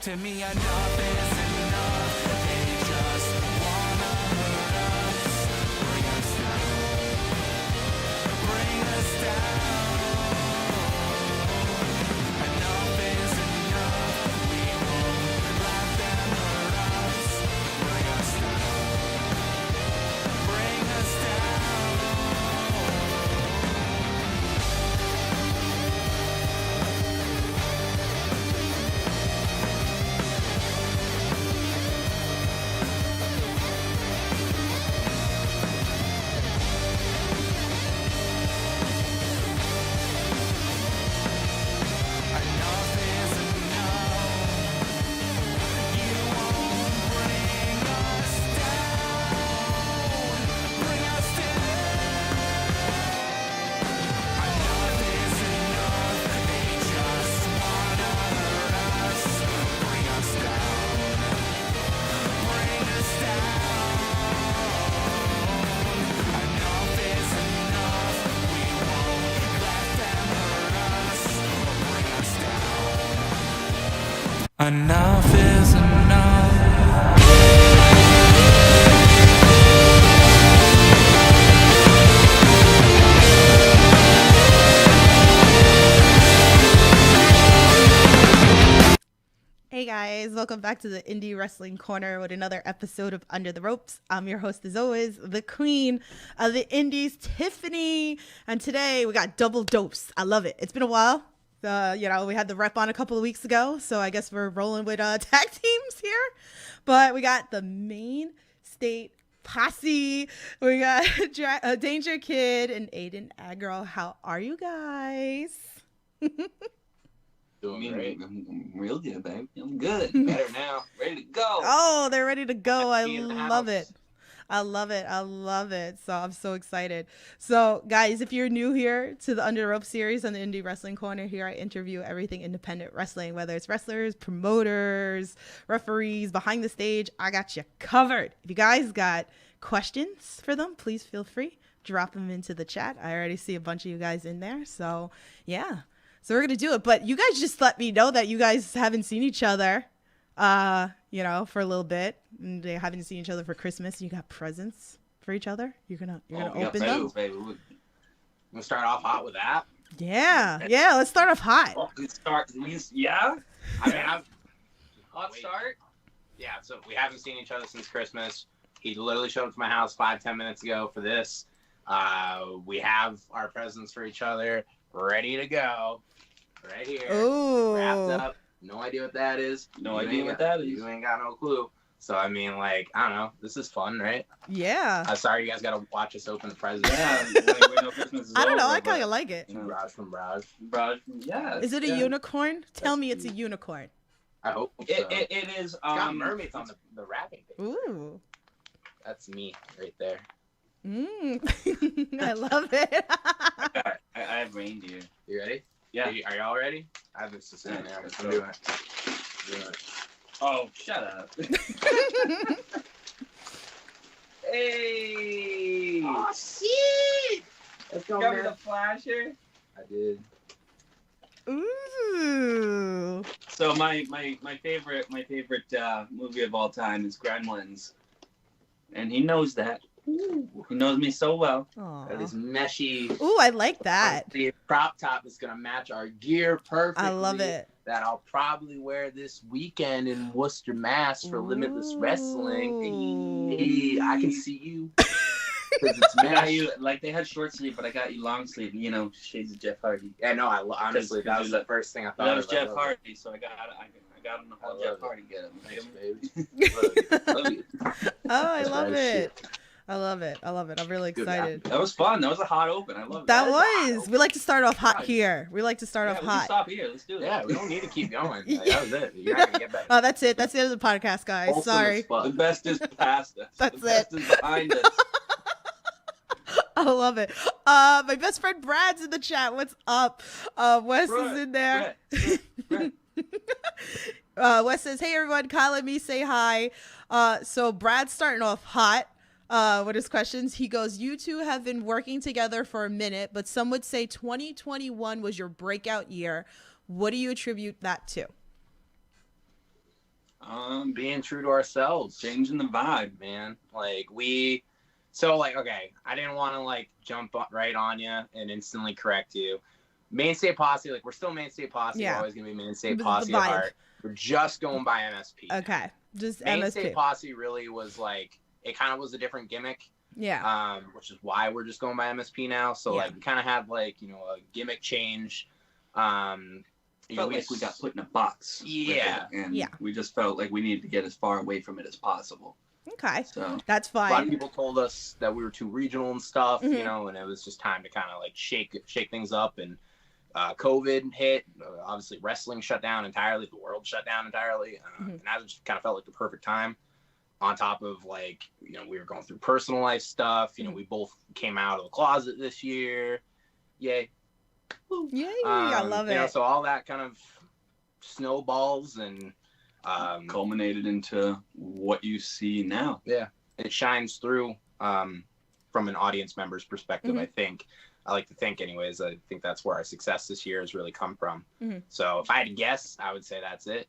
to me, enough is enough. They just wanna hurt us, bring us down, bring us down. Enough is enough. We won't let them hurt us, bring us down, bring us down. Enough is enough. You won't bring us down, bring us down. Enough is enough. They just wanna hurt us, bring us down, bring us down. Enough is enough. We won't let them hurt us, bring us down. Enough is enough. Hey guys, welcome back to the Indie Wrestling Corner with another episode of Under the Ropes. I'm your host as always, the queen of the indies, Tiffany. And today we got double dose. I love it. It's been a while. We had the rep on a couple of weeks ago, so I guess we're rolling with tag teams here. But we got the main state posse. We got Dangerkid and Aiden Aggro. How are you guys? Doing great. I'm real good, babe. I'm good. Better now. Ready to go. Oh, they're ready to go. I In the love house. it. I love it. I love it. So I'm so excited. So guys, if you're new here to the Under the Rope series on the Indie Wrestling Corner, here I interview everything independent wrestling, whether it's wrestlers, promoters, referees, behind the stage. I got you covered. If you guys got questions for them, please feel free. Drop them into the chat. I already see a bunch of you guys in there. So yeah. So we're going to do it. But you guys just let me know that you guys haven't seen each other, for a little bit. And they haven't seen each other for Christmas. You got presents for each other? You're going to We got open them? presents, baby. We're gonna start off hot with that. Yeah. Yeah. Let's start off hot. Yeah. I mean, Hot start. Yeah. So we haven't seen each other since Christmas. He literally showed up to my house 5-10 minutes ago for this. We have our presents for each other ready to go. Right here. Ooh. Wrapped up. No idea what that is. No You idea ain't what got- that is. You ain't got no clue. So I mean, I don't know. This is fun, right? Yeah. I'm sorry you guys got to watch us open the presents. Yeah, we know Christmas is I don't know. over, I kind but- of like it. Braj from Braj. Yeah. Is it a yeah. unicorn? Tell me it's a unicorn. I hope so. It is. It's got mermaids on the wrapping paper. Ooh. That's me right there. I love it. I have reindeer. You ready? Yeah. Are y'all ready? I have this to sit in there. Let's I'm go. doing it. Doing it. Oh, shut up. Hey. Oh, shit! Let's go, Got me man. the flasher. I did. Ooh. So my favorite movie of all time is Gremlins, and he knows that. He knows me so well. That is Aw. meshy. Ooh, I like that. The prop top is gonna match our gear perfectly. I love it. That I'll probably wear this weekend in Worcester, Mass for Limitless Wrestling. Ooh. Hey, I can see you. 'Cause it's I got mesh. you like they had short sleeve, but I got you long sleeve. You know, shades of Jeff Hardy. Yeah, no, honestly, that was the first thing I thought That was of. Jeff I love Hardy, so I got him the I whole love Jeff it. Hardy get him. it. Thanks, baby. Love you. Oh, I That's love right, it. shit. I love it. I love it. I'm really Good excited. That was fun. That was a hot open. I love it. That is hot. was. We like to start off hot Right. here. We like to start Yeah, off we can hot. stop here. Let's do it. Yeah, we don't need to keep going. Like, that was it. You're not gonna get better. Oh, that's it. That's the end of the podcast, guys. Wholesome Sorry. as fuck. The best is past us. That's the best is behind us. I love it. My best friend Brad's in the chat. What's up? Wes Brett, is in there. Brett. Wes says, "Hey everyone, Kyle and me say hi." So Brad's starting off hot with his questions. He goes, "You two have been working together for a minute, but some would say 2021 was your breakout year. What do you attribute that to?" Being true to ourselves. Changing the vibe. Man. Like, okay, I didn't want to, like, jump right on you and instantly correct you. Mainstay Posse, like, we're still Mainstay Posse. Yeah. We're always going to be Mainstay The Posse vibe. at heart. We're just going by MSP. Okay. Just Mainstay MSP. Posse really was, like, it kind of was a different gimmick. Yeah. Which is why we're just going by MSP now. So, Yeah. like, we kind of had, like, you know, a gimmick change. Felt like we got put in a box. Yeah. And Yeah. we just felt like we needed to get as far away from it as possible. Okay. So That's A lot of fine. people told us that we were too regional and stuff, Mhm. you know, and it was just time to kind of like shake things up. And COVID hit. Obviously, wrestling shut down entirely. The world shut down entirely. Mhm. And that just kind of felt like the perfect time. On top of, like, you know, we were going through personal life stuff. You know, we both came out of the closet this year. Yay. Woo. Yeah, I love You know, it. so all that kind of snowballs and culminated into what you see now. it shines through from an audience member's perspective. Mhm. I think I like to think, anyways. I think that's where our success this year has really come from. Mhm. So if I had to guess, I would say that's it.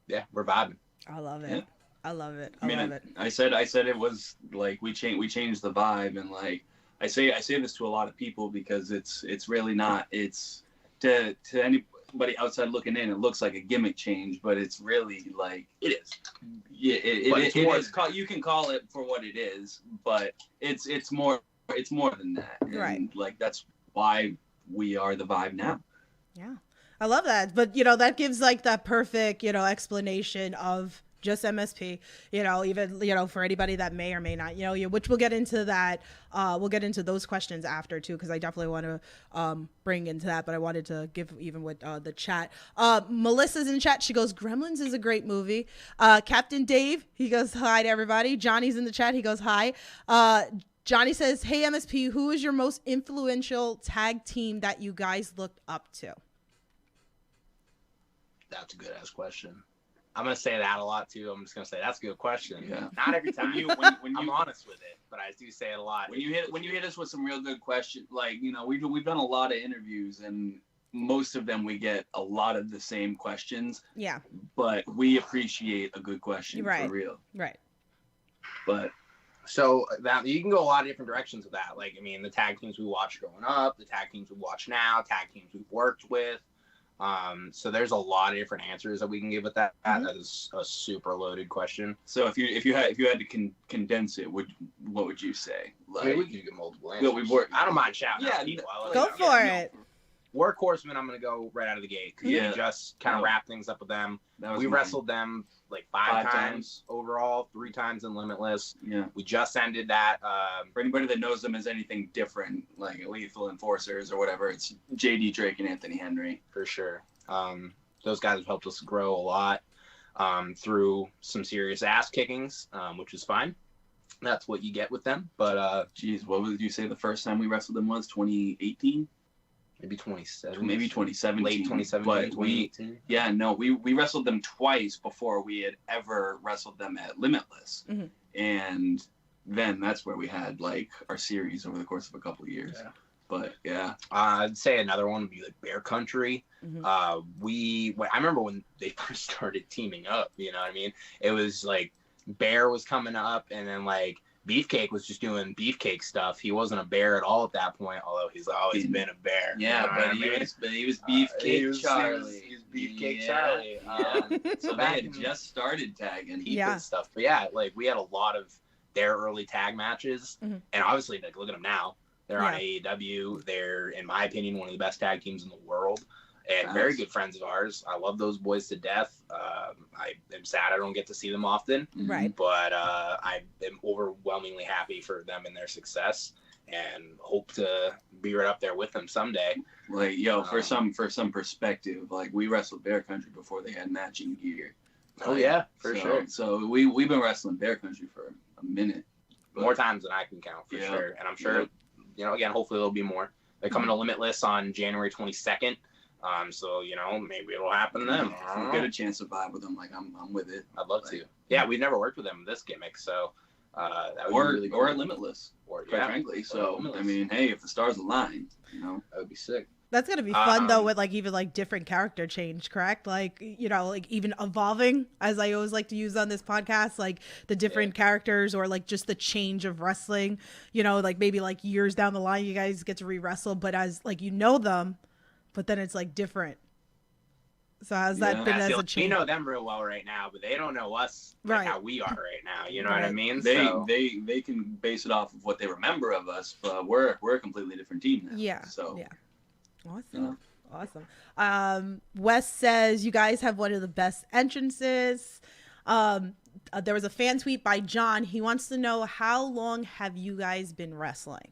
Yeah, we're vibing. I love it. Yeah. I love it. I mean, love it. I said it was like we changed the vibe, and like I say this to a lot of people because it's really not. It's to anybody outside looking in, it looks like a gimmick change, but it's really like it is. Yeah, it is. You can call it for what it is, but it's more than that. And Right. like that's why we are the vibe now. Yeah. I love that. But, you know, that gives like that perfect, you know, explanation of just MSP, you know, even, you know, for anybody that may or may not, you know, which we'll get into that. We'll get into those questions after too, because I definitely want to bring into that. But I wanted to give even with the chat. Melissa's in chat. She goes, Gremlins is a great movie. Captain Dave, he goes, hi to everybody. Johnny's in the chat. He goes, hi. Johnny says, hey, MSP, who is your most influential tag team that you guys looked up to? That's a good ass question. I'm gonna say that a lot too. I'm just gonna say that's a good question. Yeah. Not every time. When I'm honest with it, but I do say it a lot. When you hit us with some real good questions, like, you know, we've done a lot of interviews, and most of them we get a lot of the same questions. Yeah. But we appreciate a good question Right. for real. Right. But So that you can go a lot of different directions with that. Like, I mean, the tag teams we watched growing up, the tag teams we watch now, tag teams we've worked with. So there's a lot of different answers that we can give with that. Mhm. That is a super loaded question. so if you had to condense it, what would you say? I mean, we could get multiple Yeah, answers. we've worked. I don't mind shouting Yeah, out people. I like Go them. for Yeah, it. Workhorsemen, I'm gonna go right out of the gate. 'Cause Yeah. we just kind of Yeah. wrap things up with them. That was We mine. wrestled them like five Five times overall, 3 times in Limitless. Yeah. We just ended that. For anybody that knows them as anything different, like Lethal Enforcers or whatever, it's JD Drake and Anthony Henry. For sure. Those guys have helped us grow a lot through some serious ass kickings, which is fine. That's what you get with them. But Jeez, what would you say the first time we wrestled them was? 2018? maybe 2017. Maybe 2017. Late 2017, But 2018. we wrestled them twice before we had ever wrestled them at Limitless. Mhm. And then that's where we had like our series over the course of a couple of years. Yeah. But yeah. I'd say another one would be like Bear Country. Mhm. I remember when they first started teaming up, you know what I mean? It was like Bear was coming up, and then like Beefcake was just doing Beefcake stuff. He wasn't a bear at all at that point, although he's always been a bear. Yeah, you know what but I mean? he was Beefcake Charlie. Charlie. He was Beefcake Yeah, Charlie. yeah. So they back had in- just started tagging. Heat Yeah. and stuff. But yeah, like we had a lot of their early tag matches, Mhm. and obviously, like look at them now. They're on Yeah. AEW. They're, in my opinion, one of the best tag teams in the world, and very Nice. good friends of ours. I love those boys to death. I am sad I don't get to see them often, Right. but I am overwhelmingly happy for them and their success, and hope to be right up there with them someday. Like, yo, for some perspective, like we wrestled Bear Country before they had matching gear. Oh yeah, for So- sure. So we've been wrestling Bear Country for a minute. But- More times than I can count, for Yeah. sure. And I'm sure, you know, again, hopefully there'll be more. They're coming to Limitless on January 22nd. So, you know, maybe it'll happen then. I If don't we know. get a chance to vibe with them, like I'm with it. I'd love Like, to. Yeah, we've never worked with them in this gimmick, so that would Or be really or cool. Limitless, Or, quite yeah, frankly. or So Limitless. I mean, hey, if the stars align, you know. That would be sick. That's gonna be fun though, with like even like different character change, correct? Like, you know, like even evolving, as I always like to use on this podcast, like the different characters or like just the change of wrestling. You know, like maybe like years down the line, you guys get to re-wrestle, but as like you know them, but then it's like different. So how's that been as a change? We know them real well right now, but they don't know us like how we are right now. You know what I mean? They can base it off of what they remember of us, but we're a completely different team now. Yeah. So Awesome. Awesome. Wes says you guys have one of the best entrances. There was a fan tweet by John. He wants to know, how long have you guys been wrestling?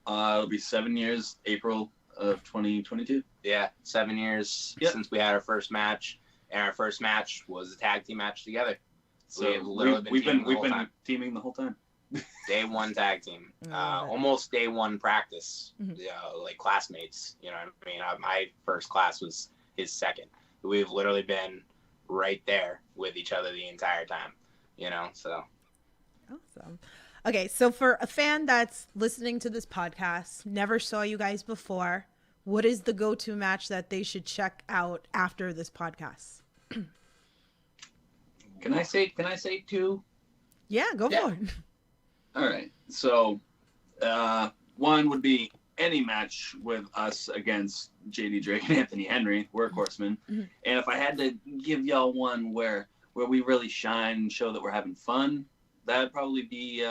It'll be 7 years, April of 2022. Yeah, 7 years since we had our first match, and our first match was a tag team match together. So we've been teaming the whole time. Day one tag team, almost day one practice, like classmates. You know what I mean? My first class was his second. We've literally been right there with each other the entire time. You know, so awesome. Okay, so for a fan that's listening to this podcast, never saw you guys before, what is the go-to match that they should check out after this podcast? Can I say two? Yeah, go for it. All right. So, one would be any match with us against JD Drake and Anthony Henry, workhorsemen. Mm-hmm. And if I had to give y'all one where we really shine and show that we're having fun, that'd probably be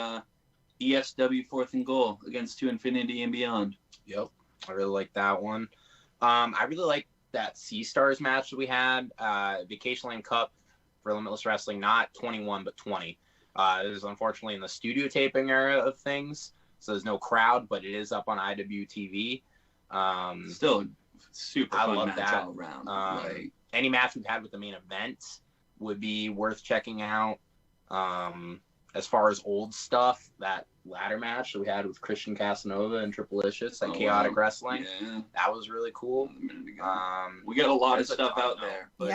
ESW 4th and Goal against To Infinity and Beyond. Yep. I really like that one. I really like that Sea Stars match that we had, Vacation Land Cup for Limitless Wrestling, not 21, but 20. It is unfortunately in the studio taping era of things, so there's no crowd, but it is up on IWTV. Still super fun love match that. all around. Any match we've had with the main event would be worth checking out. As far as old stuff, that ladder match that we had with Christian Casanova and Triplicious at Chaotic Wrestling, that was really cool. We got a lot of stuff out there, but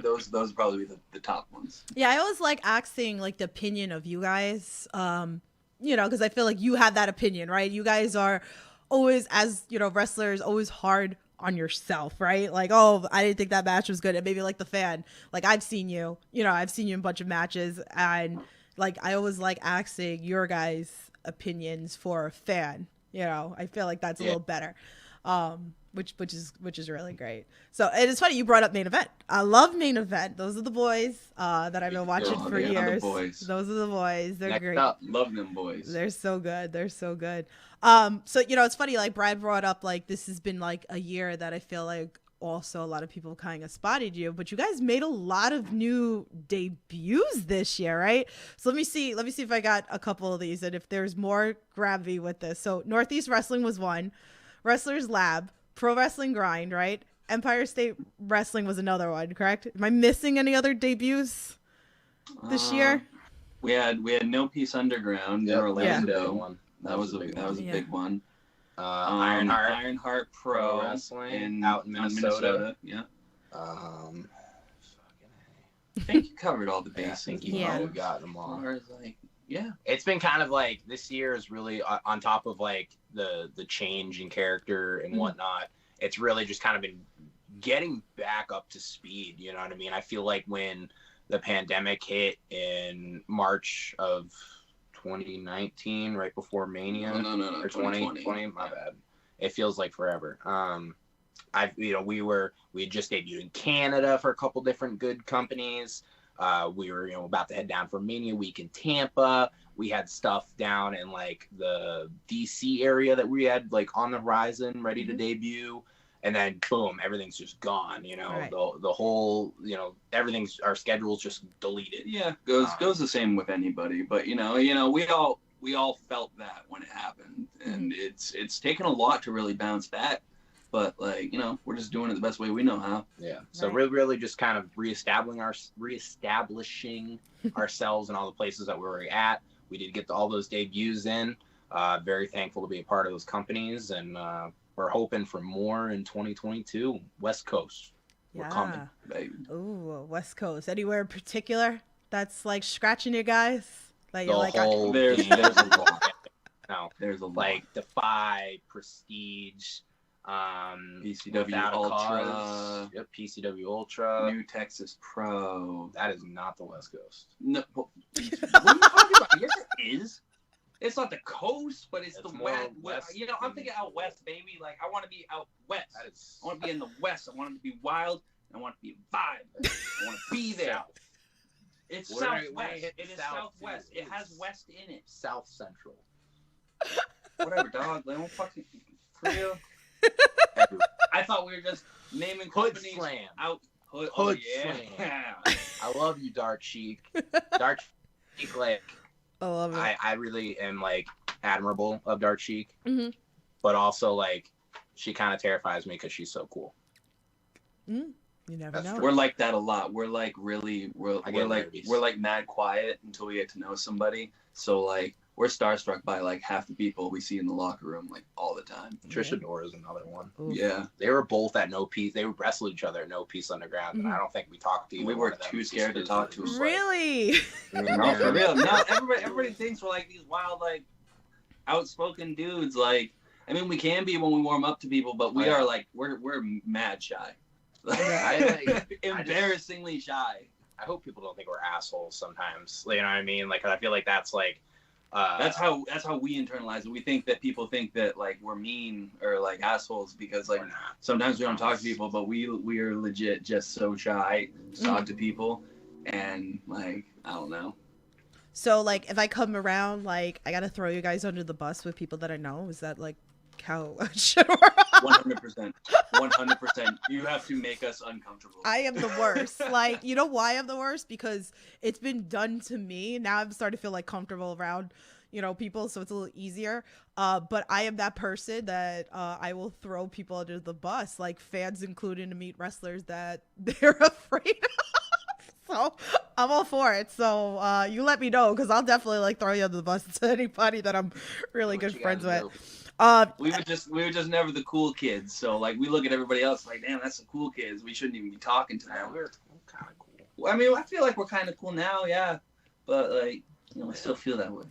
those would probably be the top ones. Yeah, I always like asking like the opinion of you guys, you know, because I feel like you have that opinion, right? You guys are always, as you know, wrestlers, always hard on yourself, right? Like, oh, I didn't think that match was good. And maybe like the fan, like I've seen you in a bunch of matches, and like I always like asking your guys' opinions for a fan. You know, I feel like that's a little better, which is really great. So it is funny you brought up Main Event. I love Main Event. Those are the boys that I've been watching for years. Those are the boys. They're Next great. Love them boys. They're so good. So you know, it's funny. Like Brad brought up, like this has been like a year that I feel like also a lot of people kind of spotted you, but you guys made a lot of new debuts this year, right? So let me see if I got a couple of these and if there's more gravity with this. So Northeast Wrestling was one, Wrestlers Lab, Pro Wrestling Grind, right? Empire State Wrestling was another one, correct? Am I missing any other debuts this year? We had No Peace Underground in Orlando. That was a big one. Ironheart Pro Wrestling out in Minnesota. Yeah. I think you covered all the bases. I think you probably got them all. Yeah. It's been kind of like this year is really on top of like the change in character and whatnot. It's really just kind of been getting back up to speed. You know what I mean? I feel like when the pandemic hit in March of 2019, right before Mania. No. Or 2020. My bad. It feels like forever. We had just debuted in Canada for a couple different good companies. We were, about to head down for Mania week in Tampa. We had stuff down in like the DC area that we had like on the horizon, ready to debut. And then boom, everything's just gone. Right. The whole, our schedule's just deleted. Yeah, goes the same with anybody. But we all felt that when it happened, and it's taken a lot to really bounce back. But we're just doing it the best way we know how. Yeah. So really just kind of reestablishing ourselves in all the places that we were at. We did get all those debuts in. Very thankful to be a part of those companies, and we're hoping for more in 2022. West Coast, we're coming, baby. Ooh, West Coast. Anywhere in particular that's like scratching your guys? Like the you're like, whole there's a lot. No, There's a lot. like Defy, Prestige, PCW Without a Ultra. Cause. Yep, PCW Ultra. New Texas Pro. That is not the West Coast. No, what are you talking about? Yes, it is. It's not the coast, but it's the more west. west You know, I'm thinking out west, baby. Like, I want to be out west. That is I want to be in the west. I want it to be wild. I want it to be a vibe. I want to be there. South. It's When I southwest. hit It is south, southwest. too, It has it's west in it. South Central. Whatever, dog. Like, don't fucking for real. Everywhere. I thought we were just naming Hood companies Slam. out. Hood Slam. yeah. I love you, Dark Chic. Dark Chic, like, I love it. I really am, like, admirable of Dark Chic. Mhm. But also, like, she kind of terrifies me because she's so cool. You never That's know. true. We're like that a lot. We're like really, I get nervous. we're like mad quiet until we get to know somebody. So like we're starstruck by like half the people we see in the locker room like all the time. Trisha Dora is another one. Ooh. Yeah, They were both at No Peace. They wrestled each other at No Peace Underground, and I don't think we talked to either We one were of them too just scared to because talk it to was them. like- Really? no, for real. No, everybody thinks we're like these wild like outspoken dudes. Like I mean, we can be when we warm up to people, but we are like we're mad shy. Embarrassingly shy. I hope people don't think we're assholes sometimes. You know what I mean? Like, I feel like that's like. That's how we internalize it. We think that people think that like we're mean or like assholes because like we're not. sometimes we don't talk to people, but we are legit just so shy to talk to people, and like I don't know. So, like, if I come around, like, I gotta throw you guys under the bus with people that I know. Is that like how it should work? 100%. 100%. You have to make us uncomfortable. I am the worst. Like, you know why I'm the worst? Because it's been done to me. Now I'm starting to feel like comfortable around, you know, people, so it's a little easier. But I am that person that I will throw people under the bus, like fans included, to meet wrestlers that they're afraid of. So I'm all for it. So you let me know, because I'll definitely like throw you under the bus to anybody that I'm really What good you friends gotta with. do. we were just never the cool kids. So like we look at everybody else like, damn, that's the cool kids. We shouldn't even be talking to Yeah, them. we're kind of cool. Well, I mean, I feel like we're kind of cool now, yeah. But like, you know, I still feel that way.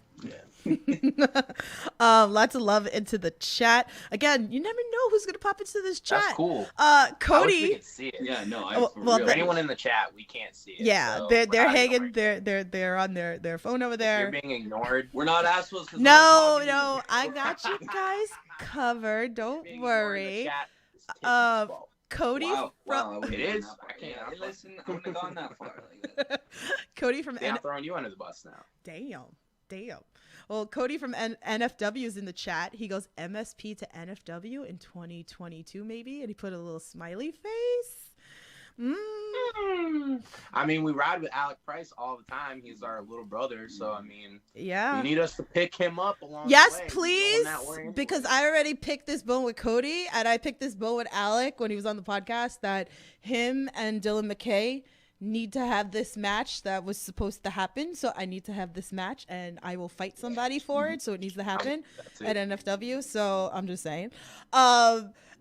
Lots of love into the chat. Again, you never know who's gonna pop into this chat. That's cool. Uh, I wish we Cody. could see it. Yeah, no, Well, for well, real. For anyone in the chat, we can't see it. Yeah, so they're we're not hanging. ignoring They're on their phone over it. If there. you're being ignored. We're not assholes. 'Cause No, we're not no, talking. I got you guys covered. Don't being ignored in the worry. chat is Tiffany's fault. Cody Wow, from I wouldn't It have is. gone that far. I can't- Yeah, listen, I wouldn't have gone that far. Like that. Cody from See, I'm throwing you under the bus now. Damn. Well, Cody from NFW is in the chat. He goes MSP to NFW in 2022, maybe, and he put a little smiley face. I mean, we ride with Alec Price all the time. He's our little brother, so I mean, Yeah. you need us to pick him up along Yes, the way. We're please, going that way anyway. because I already picked this bone with Cody, and I picked this bone with Alec when he was on the podcast, that him and Dylan McKay need to have this match that was supposed to happen. So I need to have this match, and I will fight somebody for it. So it needs to happen That's at it. NFW. So I'm just saying.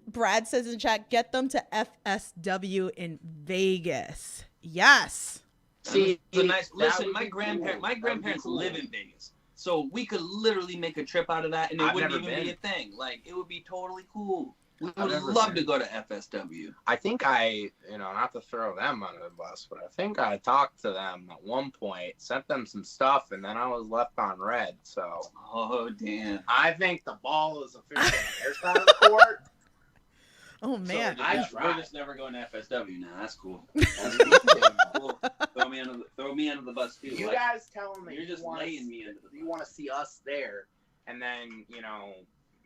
Brad says in chat, get them to FSW in Vegas. Yes. See, It's a nice. that Listen, would my be grandparents, cool. my That would be grandparents cool. live in Vegas, so we could literally make a trip out of that, and it I've wouldn't never even be a been. thing. Like it would be totally cool. We I've would never love been. to go to FSW. I think not to throw them under the bus, but I think I talked to them at one point, sent them some stuff, and then I was left on red. So Oh damn! I think the ball is officially on their side of the court. Oh man. I we're tried. just never going to FSW now. That's cool. That's Cool. Throw me under the bus too. You Like, guys tell them that you're just laying me under the bus. you want to see us there, and then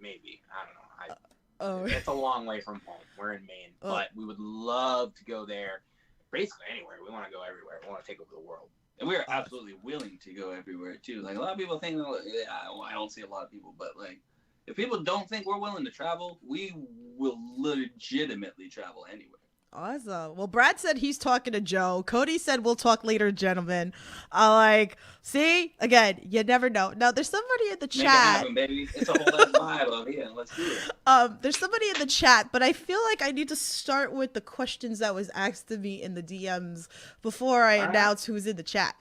maybe I don't know. Oh. It's a long way from home. We're in Maine, Oh. but we would love to go there. Basically anywhere. We want to go everywhere. We want to take over the world. And we're absolutely willing to go everywhere too. Like a lot of people think, I don't see a lot of people, but like if people don't think we're willing to travel, we will legitimately travel anywhere. Awesome. Well, Brad said he's talking to Joe. Cody said we'll talk later, gentlemen. See, again, you never know. Now, there's somebody in the Make it chat. happen, baby. It's a whole ass vibe over here. Let's do it. There's somebody in the chat, but I feel like I need to start with the questions that was asked to me in the DMs before I All right. announce who's in the chat.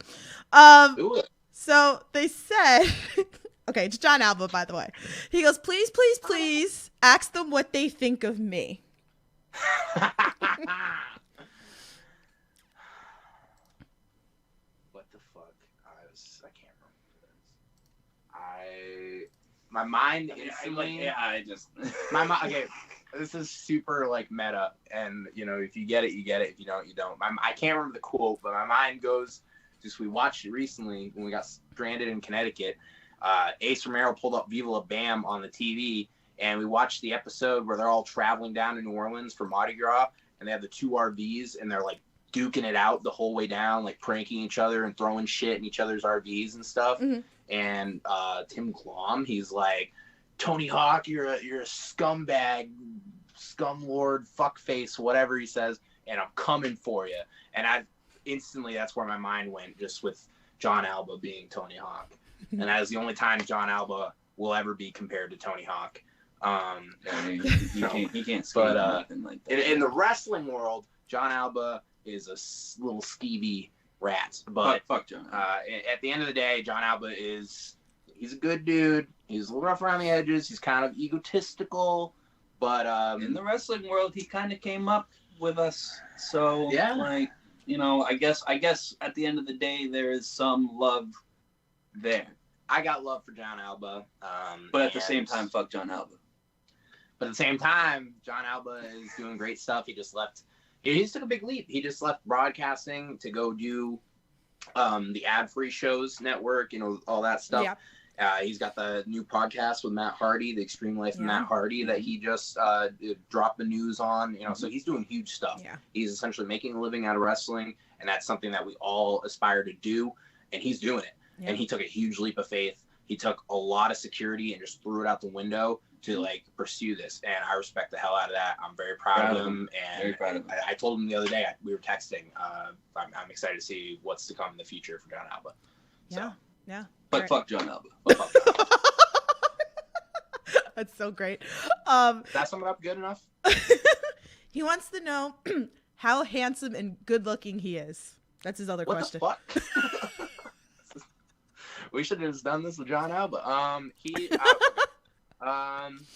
Do it. So they said, Okay, it's John Alba, by the way. He goes, please, please, please ask them what they think of me. What the fuck? I can't remember this. My mind instantly. I just. My mind. Okay, this is super like meta, and you know, if you get it, you get it. If you don't, you don't. I can't remember the quote, but my mind goes. Just we watched it recently when we got stranded in Connecticut. Ace Romero pulled up Viva La Bam on the TV, and we watched the episode where they're all traveling down to New Orleans for Mardi Gras, and they have the two RVs, and they're like duking it out the whole way down, like pranking each other and throwing shit in each other's RVs and stuff. Mm-hmm. And Tim Glom, he's like, Tony Hawk, you're a scumbag, scumlord, fuckface, whatever he says, and I'm coming for you. And instantly, that's where my mind went, just with John Alba being Tony Hawk. And that is the only time John Alba will ever be compared to Tony Hawk. He can't skate nothing like that. In the wrestling world, John Alba is a little skeevy rat. But fuck John. At the end of the day, John Alba he's a good dude. He's a little rough around the edges. He's kind of egotistical. But in the wrestling world, he kind of came up with us. So, yeah. like, you know, I guess at the end of the day, there is some love there. I got love for John Alba. But at the same time, fuck John Alba. But at the same time, John Alba is doing great stuff. He just left. He just took a big leap. He just left broadcasting to go do the ad-free shows network, you know, all that stuff. Yeah. He's got the new podcast with Matt Hardy, The Extreme Life of Matt Hardy, that he just dropped the news on. You know, so he's doing huge stuff. Yeah. He's essentially making a living out of wrestling, and that's something that we all aspire to do, and he's doing it. Yeah. And he took a huge leap of faith. He took a lot of security and just threw it out the window to like pursue this. And I respect the hell out of that. I'm very proud of him. And very proud of him. I told him the other day, we were texting. I'm excited to see what's to come in the future for John Alba. So. Yeah. But fuck John Alba. That's so great. That sum it up good enough? He wants to know how handsome and good looking he is. That's his other question. What the fuck? We should have just done this with John Alba.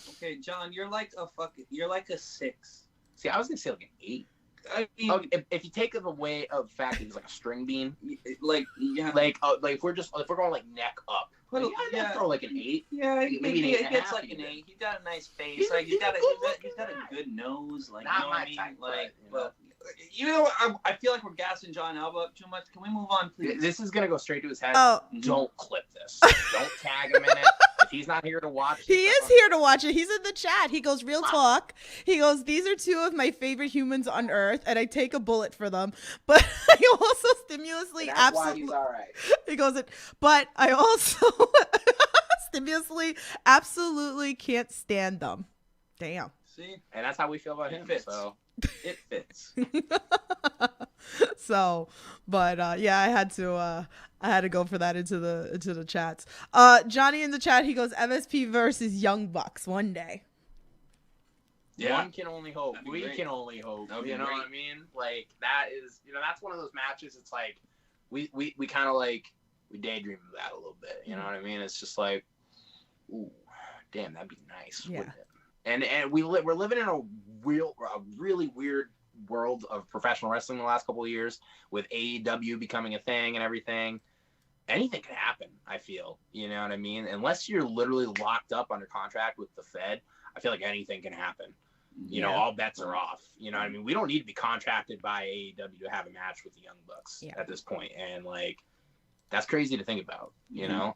Okay, John, you're like a 6. See, I was gonna say like an 8. I mean, if you take it away of the fact that he's like a string bean, like if we're going like neck up, well, I'd throw like an 8. Yeah, maybe he an 8.5 gets like an 8. He's got a nice face. He's got a good nose. Like, not you know my what I mean? type, Like, but, you know, I feel like we're gassing John Alba up too much. Can we move on, please? This is gonna go straight to his head. Oh. Don't clip this. Don't tag him in it. If he's not here to watch, He is here to watch it. He's in the chat. He goes, real talk. He goes, these are 2 of my favorite humans on earth, and I take a bullet for them. But I also stimulously That's why he's all right. He goes, but I also stimulously absolutely can't stand them. Damn. See, And that's how we feel about him. fits. So it fits. So, but yeah, I had to go for that into the chats. Johnny in the chat, he goes MSP versus Young Bucks one day. Yeah. One can only hope. That'd be We great. can only hope. That would be You know great. what I mean? Like that is, that's one of those matches. It's like we kind of like we daydream of that a little bit. You know what I mean? It's just like, ooh, damn, that'd be nice. Yeah. Wouldn't it? And we're living in a really weird world of professional wrestling the last couple of years, with AEW becoming a thing and everything. Anything can happen, I feel. You know what I mean? Unless you're literally locked up under contract with the Fed, I feel like anything can happen. You know, all bets are off. You know what I mean? We don't need to be contracted by AEW to have a match with the Young Bucks at this point. And like, that's crazy to think about, you know?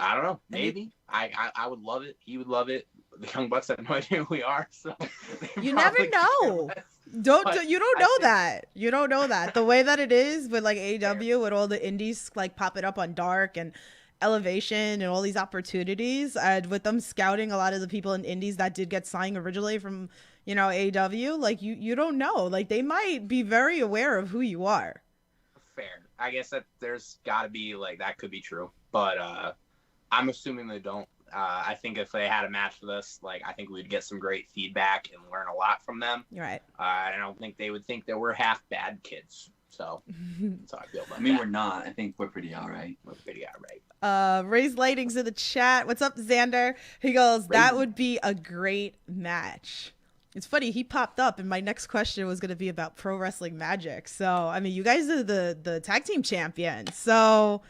I don't know. Maybe. I would love it. He would love it. The Young Bucks have no idea who we are, so You never know. You don't know that. You don't know that. The way that it is with like AEW, with all the indies like popping up on Dark and Elevation and all these opportunities, and with them scouting a lot of the people in indies that did get signed originally from, you know, AEW, like you don't know. Like they might be very aware of who you are. Fair. I guess that there's got to be like that could be true, but I'm assuming they don't. I think if they had a match with us, like I think we'd get some great feedback and learn a lot from them. You're right. I don't think they would think that we're half bad kids. So that's how I feel about I mean, that. we're not. I think we're pretty all right. We're pretty all right. Raise Lightings in the chat. What's up, Xander? He goes, that would be a great match. It's funny, he popped up, and my next question was going to be about Pro Wrestling Magic. So, I mean, you guys are the tag team champions. So,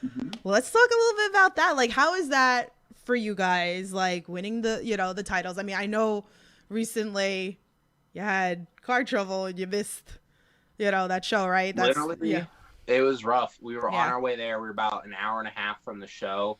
let's talk a little bit about that. Like, how is that for you guys? Like, winning the titles. I mean, I know recently you had car trouble and you missed, that show, right? Literally, it was rough. We were on our way there. We were about an hour and a half from the show.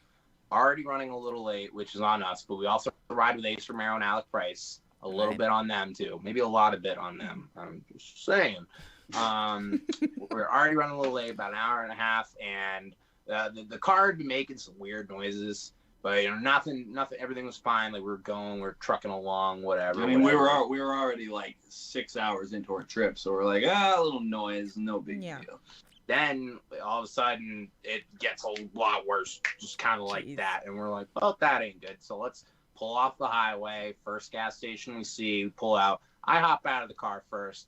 Already running a little late, which is on us. But we also ride with Ace Romero and Alec Price. A little bit on them, too. Maybe a lot of bit on them. I'm just saying. We're already running a little late, about an hour and a half. And the car had been making some weird noises. But, nothing, everything was fine. Like, we're trucking along, whatever. I mean, we were already, like, 6 hours into our trip. So we're like, a little noise, no big deal. Then, all of a sudden, it gets a lot worse. Just kind of like that. And we're like, well, that ain't good. So let's pull off the highway. First gas station we see, we pull out. I hop out of the car first.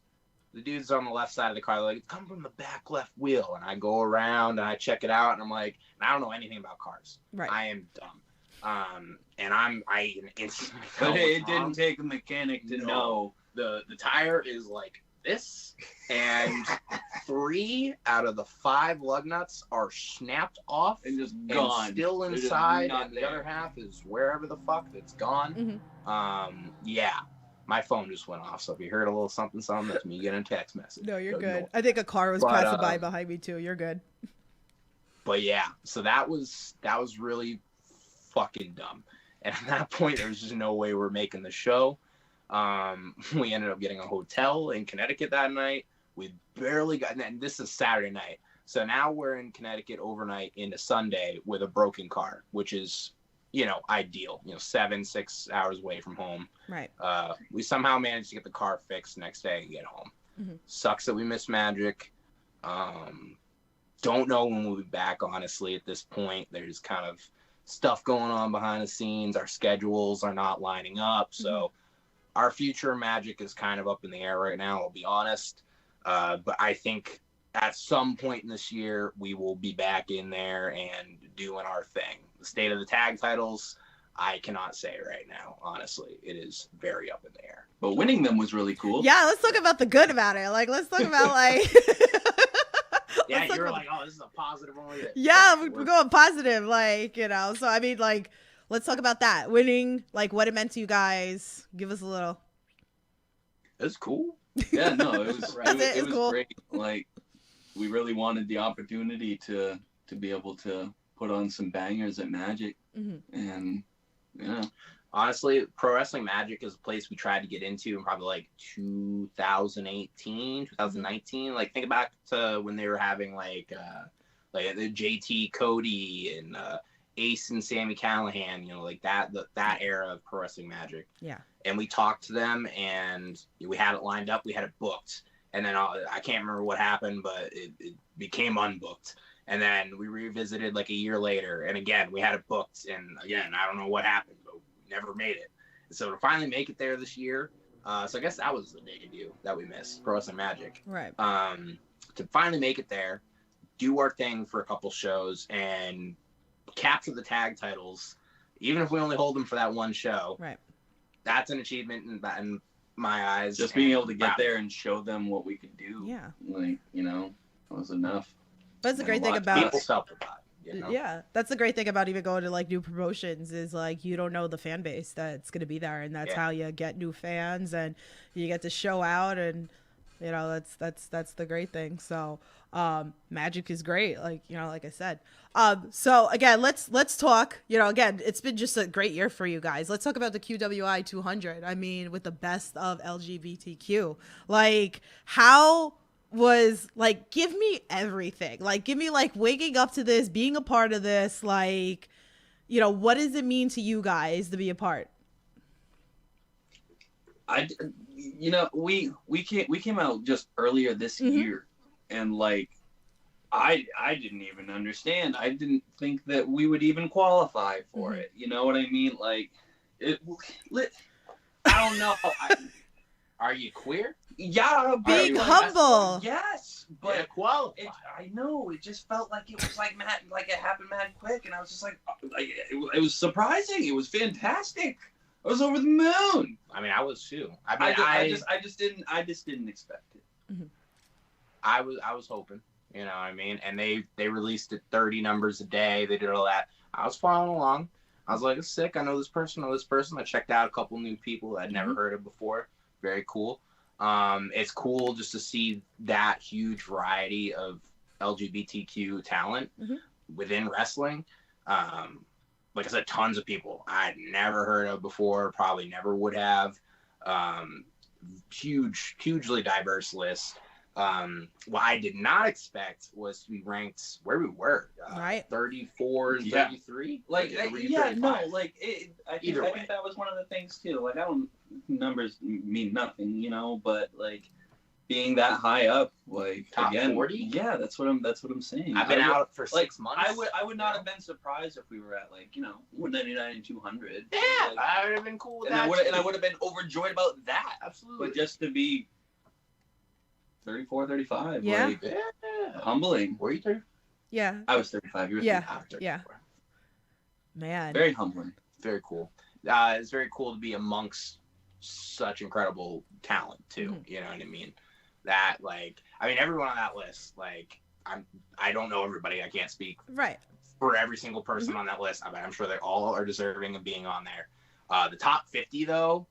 The dude's on the left side of the car, like, come from the back left wheel. And I go around and I check it out, and I'm like, I don't know anything about cars. Right. I am dumb. And I instantly But it didn't take a mechanic to know. The tire is like this, and 3 out of the 5 lug nuts are snapped off and just gone. And still inside, and the other half is wherever the fuck it's gone. My phone just went off, so if you heard a little something, that's me getting a text message. No, you're good. I think a car was passing by behind me too. You're good. But yeah, so that was really fucking dumb. And at that point, there was just no way we're making the show. We ended up getting a hotel in Connecticut that night. We barely got, and this is Saturday night. So now we're in Connecticut overnight into Sunday with a broken car, which is, ideal. 6 hours away from home. Right. We somehow managed to get the car fixed the next day and get home. Sucks that we missed Magic. Don't know when we'll be back, honestly, at this point. There's kind of stuff going on behind the scenes. Our schedules are not lining up. So our future Magic is kind of up in the air right now, I'll be honest. But I think at some point in this year, we will be back in there and doing our thing. The state of the tag titles, I cannot say right now. Honestly, it is very up in the air. But winning them was really cool. Yeah, let's talk about the good about it. Like, let's talk about yeah, you're like, oh, this is a positive one. Yeah, we're going positive, So I mean, let's talk about that winning. Like, what it meant to you guys. Give us a little. It was cool. Yeah, no, it was. it was cool. Great. Like, we really wanted the opportunity to be able to put on some bangers at Magic, and honestly, Pro Wrestling Magic is a place we tried to get into in probably 2018, 2019. Like, think back to when they were having the JT Cody and Ace and Sammy Callahan, that era of Pro Wrestling Magic. Yeah. And we talked to them, and we had it lined up, we had it booked, and then I can't remember what happened, but it became unbooked. And then we revisited a year later, and again, we had it booked, and again, I don't know what happened, but we never made it. And so to finally make it there this year, so I guess that was the big deal that we missed, Pro Wrestling Magic. Right. To finally make it there, do our thing for a couple shows, and capture the tag titles, even if we only hold them for that one show. Right. That's an achievement in my eyes. Just being able to get there and show them what we could do. Yeah. That was enough. That's the great thing about people felt about it. Yeah, that's the great thing about even going to new promotions is you don't know the fan base that's going to be there, and that's how you get new fans, and you get to show out, and that's the great thing. So Magic is great, like I said. So again, let's talk. Again, it's been just a great year for you guys. Let's talk about the QWI 200. I mean, with the best of LGBTQ, how was give me everything, give me waking up to this, being a part of this, what does it mean to you guys to be a part? We came out just earlier this year, and I didn't even understand. I didn't think that we would even qualify for it. You know what I mean? I don't know. Are you queer? Yeah, being humble. Yes. but Yeah, qualified. I know it just felt like it was like it happened mad quick, and I was just like it was surprising. It was fantastic. I was over the moon. I mean, I was too. I mean, I just didn't expect it. Mm-hmm. I was hoping, you know what I mean? And they released it 30 numbers a day. They did all that. I was following along. I was like, it's sick. I know this person. I checked out a couple new people that I'd never heard of before. Very cool. It's cool just to see that huge variety of LGBTQ talent within wrestling. Like I said, tons of people I'd never heard of before, probably never would have. Hugely diverse list. What I did not expect was to be ranked where we were, right? 34 and 33. Like, I think that was one of the things too. Like, numbers mean nothing, you know, but like being that high up, like top again, 40. Yeah, that's what I'm saying. I've been out for 6 months. I would not have been surprised if we were at 199 and 200. Yeah, I would have been cool with that. And I would have been overjoyed about that. Absolutely. But just to be 34, 35. Yeah. Humbling. Were you 30? Yeah. I was 35. You were 35. Yeah. Man. Very humbling. Very cool. It's very cool to be amongst such incredible talent too. You know what I mean? That everyone on that list, I don't know everybody. I can't speak for every single person on that list. I'm sure they all are deserving of being on there. The top 50 though,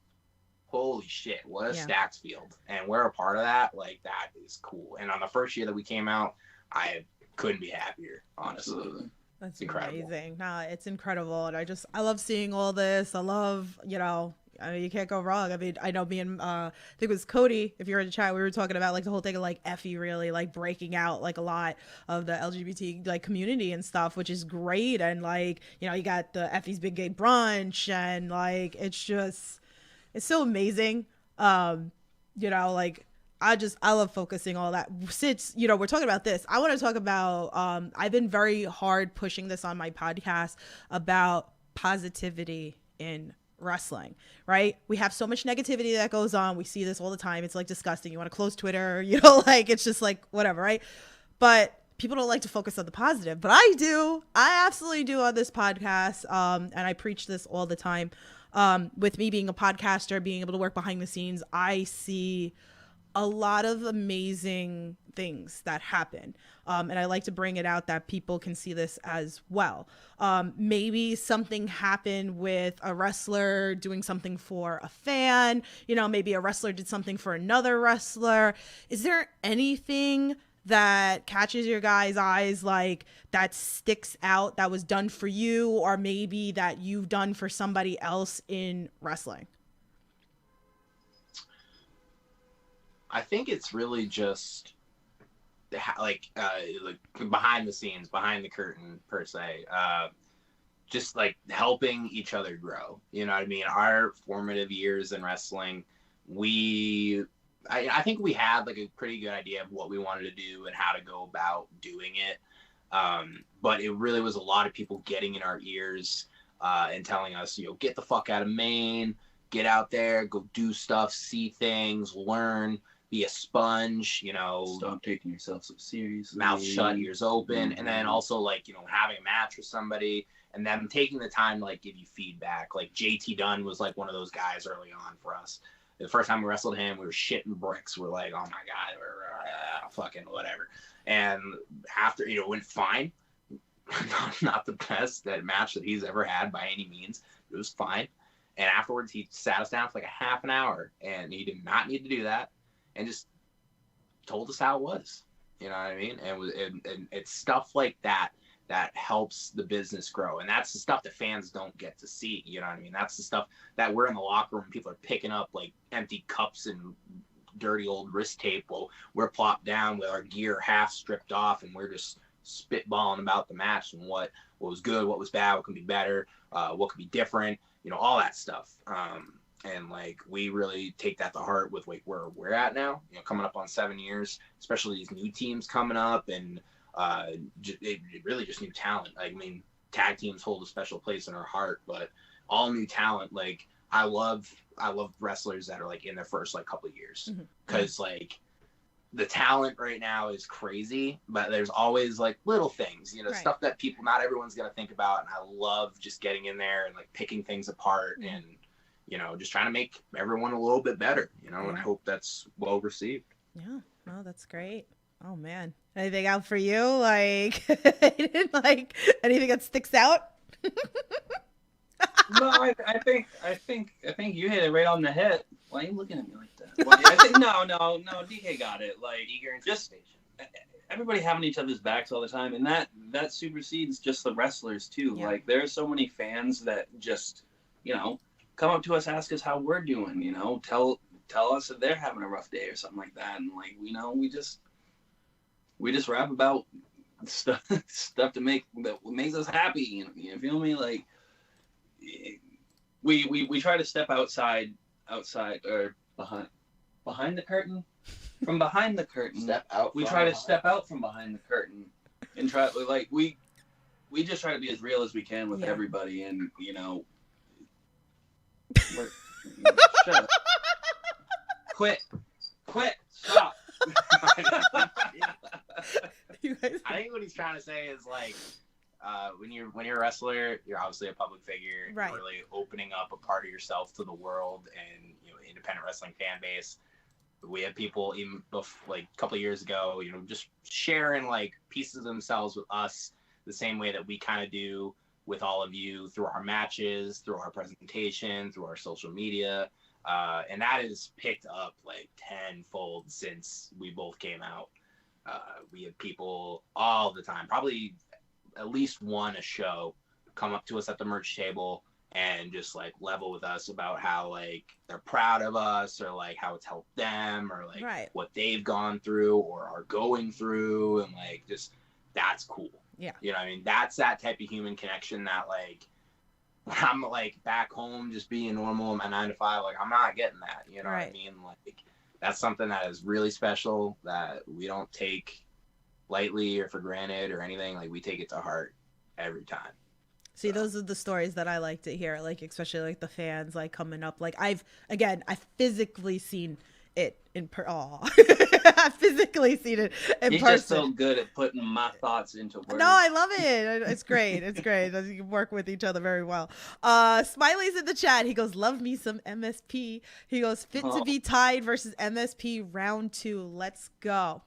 holy shit, what a stacks field. And we're a part of that. That is cool. And on the first year that we came out, I couldn't be happier, honestly. Absolutely. That's incredible. Amazing. No, it's incredible. And I love seeing all this. I love, you can't go wrong. I mean, I know me and I think it was Cody, if you're in the chat, we were talking about the whole thing of Effie really breaking out a lot of the LGBT community and stuff, which is great. And you got the Effie's Big Gay Brunch and it's so amazing. I love focusing all that. Since, we're talking about this, I want to talk about, I've been very hard pushing this on my podcast about positivity in wrestling, right? We have so much negativity that goes on. We see this all the time. It's disgusting. You want to close Twitter, it's just whatever, right? But people don't like to focus on the positive, but I do. I absolutely do on this podcast. And I preach this all the time. With me being a podcaster, being able to work behind the scenes, I see a lot of amazing things that happen. And I like to bring it out that people can see this as well. Maybe something happened with a wrestler doing something for a fan, maybe a wrestler did something for another wrestler. Is there anything that catches your guys' eyes, that sticks out, that was done for you, or maybe that you've done for somebody else in wrestling? I think it's really just behind the scenes, behind the curtain per se, just helping each other grow. You know what I mean? Our formative years in wrestling, I think we had a pretty good idea of what we wanted to do and how to go about doing it. But it really was a lot of people getting in our ears and telling us, get the fuck out of Maine, get out there, go do stuff, see things, learn, be a sponge, Stop taking yourself so seriously. Mouth shut, ears open. And then also having a match with somebody and them taking the time to give you feedback. JT Dunn was one of those guys early on for us. The first time we wrestled him, we were shitting bricks. We're like, oh my God, we're fucking whatever. And after, it went fine. Not the best match that he's ever had by any means. It was fine. And afterwards, he sat us down for a half an hour, and he did not need to do that, and just told us how it was. You know what I mean? And it's stuff like that that helps the business grow. And that's the stuff that fans don't get to see. You know what I mean? That's the stuff that we're in the locker room. People are picking up empty cups and dirty old wrist tape while we're plopped down with our gear half stripped off, and we're just spitballing about the match and what was good, what was bad, what can be better, what could be different, all that stuff. And we really take that to heart with where we're at now, coming up on 7 years, especially these new teams coming up, and really just new talent. Tag teams hold a special place in our heart, but all new talent. I love wrestlers that are in their first couple of years, because the talent right now is crazy, but there's always like little things, you know, Right. stuff that not everyone's going to think about. And I love just getting in there and like picking things apart and, you know, just trying to make everyone a little bit better, you know, and I hope that's well received. Yeah. Oh, that's great. Oh man. Anything out for you? Like, like anything that sticks out? No, I think you hit it right on the head. Why are you looking at me like that? Well, I think no, DK got it. Like, Eager just anticipation. everybody having each other's backs all the time, and that supersedes just the wrestlers too. Yeah. Like, there's so many fans that just, you know, come up to us, ask us how we're doing. You know, tell us if they're having a rough day or something like that, and like, you know, we just rap about stuff that makes us happy. You feel me? Like, we try to step outside or behind the curtain. From behind the curtain, Step out. we try to step out from behind the curtain and try, like, we just try to be as real as we can with everybody, and you know, shut up. Quit, stop. You guys. I think what he's trying to say is like, when you're a wrestler, you're obviously a public figure. Right. You're really opening up a part of yourself to the world and, you know, independent wrestling fan base. We had people even like a couple of years ago, you know, just sharing like pieces of themselves with us the same way that we kind of do with all of you through our matches, through our presentation, through our social media. And that has picked up like tenfold since we both came out. We have people all the time, probably at least one a show, come up to us at the merch table and just like level with us about how like they're proud of us, or like how it's helped them, or like what they've gone through or are going through, and like just that's cool. Yeah. You know what I mean? That's that type of human connection that like when I'm like back home just being normal in my 9 to 5, like I'm not getting that. You know what I mean? Like that's something that is really special that we don't take lightly or for granted or anything. Like we take it to heart every time. See, those are the stories that I like to hear, like especially like the fans like coming up. Like I've physically seen it in I've physically seen it in You're person. just so good at putting my thoughts into words. No, I love it. It's great. It's great. You work with each other very well. Smiley's in the chat. He goes, love me some MSP. He goes, fit to be tied versus MSP round 2. Let's go.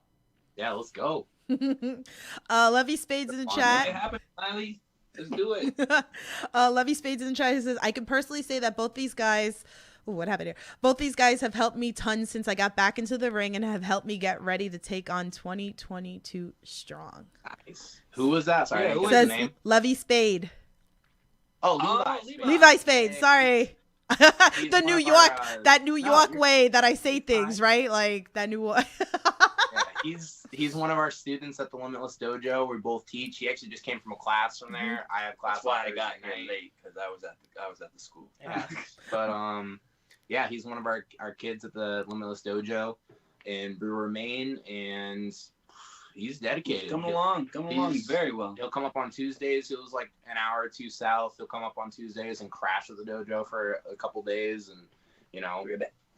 Yeah, let's go. Levi Spade's in the chat. It happened, Smiley. Let's do it. Levi Spade's in the chat. He says, I can personally say that both these guys, what happened here? Both these guys have helped me tons since I got back into the ring and have helped me get ready to take on 2022 strong. Nice. Who was that? Sorry, It who was says the name? Levi Spade. Oh, Levi. Levi Spade. Sorry. The New York, that New York way that I say things, right? Like that new way. Yeah, he's one of our students at the Limitless Dojo. We both teach. He actually just came from a class from there. I have class. That's why I got here late, because I was at the school. Yeah. But yeah, he's one of our kids at the Limitless Dojo in Brewer, Maine, and he's dedicated. Coming along very well. He'll come up on Tuesdays. He was like an hour or two south. He'll come up on Tuesdays and crash at the dojo for a couple days, and you know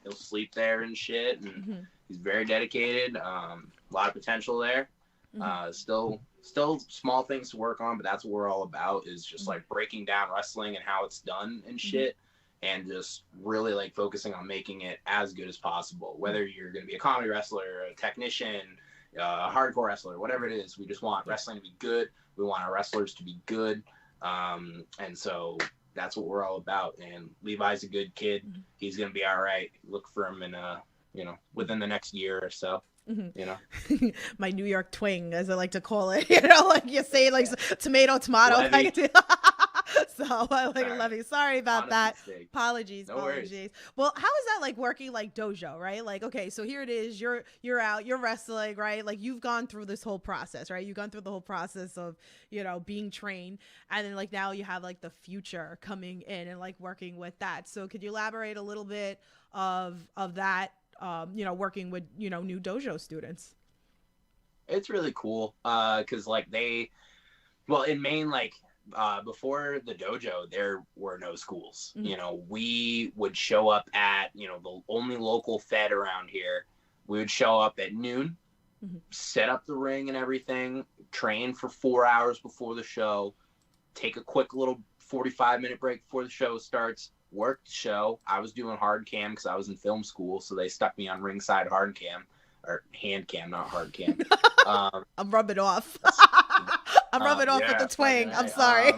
he'll sleep there and shit. And he's very dedicated. A lot of potential there. Still small things to work on, but that's what we're all about, is just like breaking down wrestling and how it's done and shit, and just really like focusing on making it as good as possible. Whether you're going to be a comedy wrestler, a technician, a hardcore wrestler, whatever it is, we just want wrestling to be good. We want our wrestlers to be good. And so that's what we're all about. And Levi's a good kid. He's going to be all right. Look for him in within the next year or so. You know, my New York twang, as I like to call it. You know, like you say, like tomato. Like, so I like Levy. Sorry about that. Mistake. Apologies. No worries. Well, how is that like working like dojo, right? Like, okay, so here it is. You're out. You're wrestling, right? Like you've gone through this whole process, right? You've gone through the whole process of being trained, and then like now you have like the future coming in and like working with that. So could you elaborate a little bit of that? Working with new dojo students. It's really cool because like in Maine, like before the dojo there were no schools. We would show up at the only local fed around here We would show up at noon, set up the ring and everything, train for 4 hours before the show, take a quick little 45-minute break before the show starts, work the show. I was doing hard cam because I was in film school, so they stuck me on ringside hard cam, or hand cam, not hard cam. I'm rubbing off. I'm rubbing off with the twang. I'm sorry.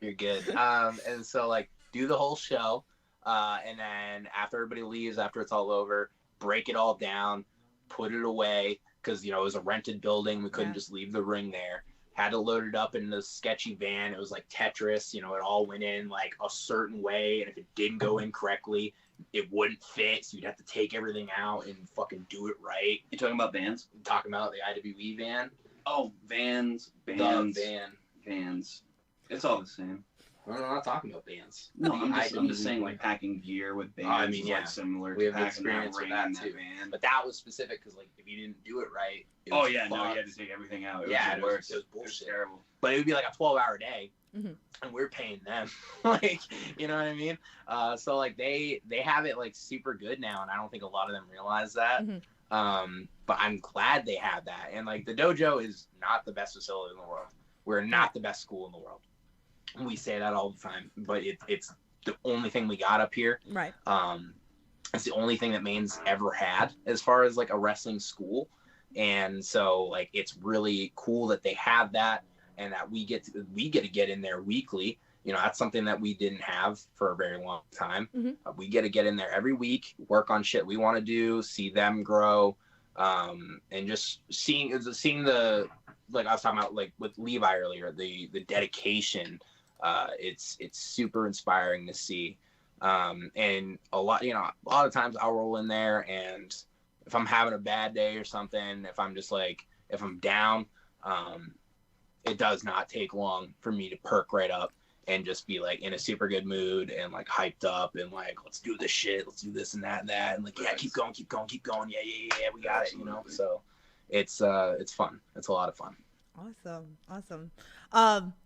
You're good. And so like do the whole show, and then after everybody leaves, after it's all over, break it all down, put it away, because it was a rented building. We couldn't just leave the ring there. Had to load it up in the sketchy van. It was like Tetris, it all went in like a certain way, and if it didn't go in correctly, it wouldn't fit, so you'd have to take everything out and fucking do it right. You talking about vans? I'm talking about the IWE van. Oh, vans. Vans. It's all the same. I'm not talking about vans. No, I'm just saying like packing gear with vans. Like similar to we have packing experience with that too. Van. But that was specific because like if you didn't do it right, no, you had to take everything out. It was bullshit. It was terrible. But it would be like a 12-hour day, and we're paying them. Like, you know what I mean? So like they have it like super good now, and I don't think a lot of them realize that. But I'm glad they have that. And like the dojo is not the best facility in the world. We're not the best school in the world. We say that all the time, but it's the only thing we got up here. Right. It's the only thing that Maine's ever had as far as like a wrestling school. And so like it's really cool that they have that, and that we get to get in there weekly. That's something that we didn't have for a very long time. We get to get in there every week, work on shit we want to do, see them grow, and just seeing the, like I was talking about like with Levi earlier, the dedication. It's super inspiring to see. And a lot of times I'll roll in there, and if I'm having a bad day or something, if I'm down, it does not take long for me to perk right up and just be like in a super good mood and like hyped up and like, let's do this shit, let's do this and that and like, yeah, keep going, yeah, we got it, So it's fun. It's a lot of fun. Awesome.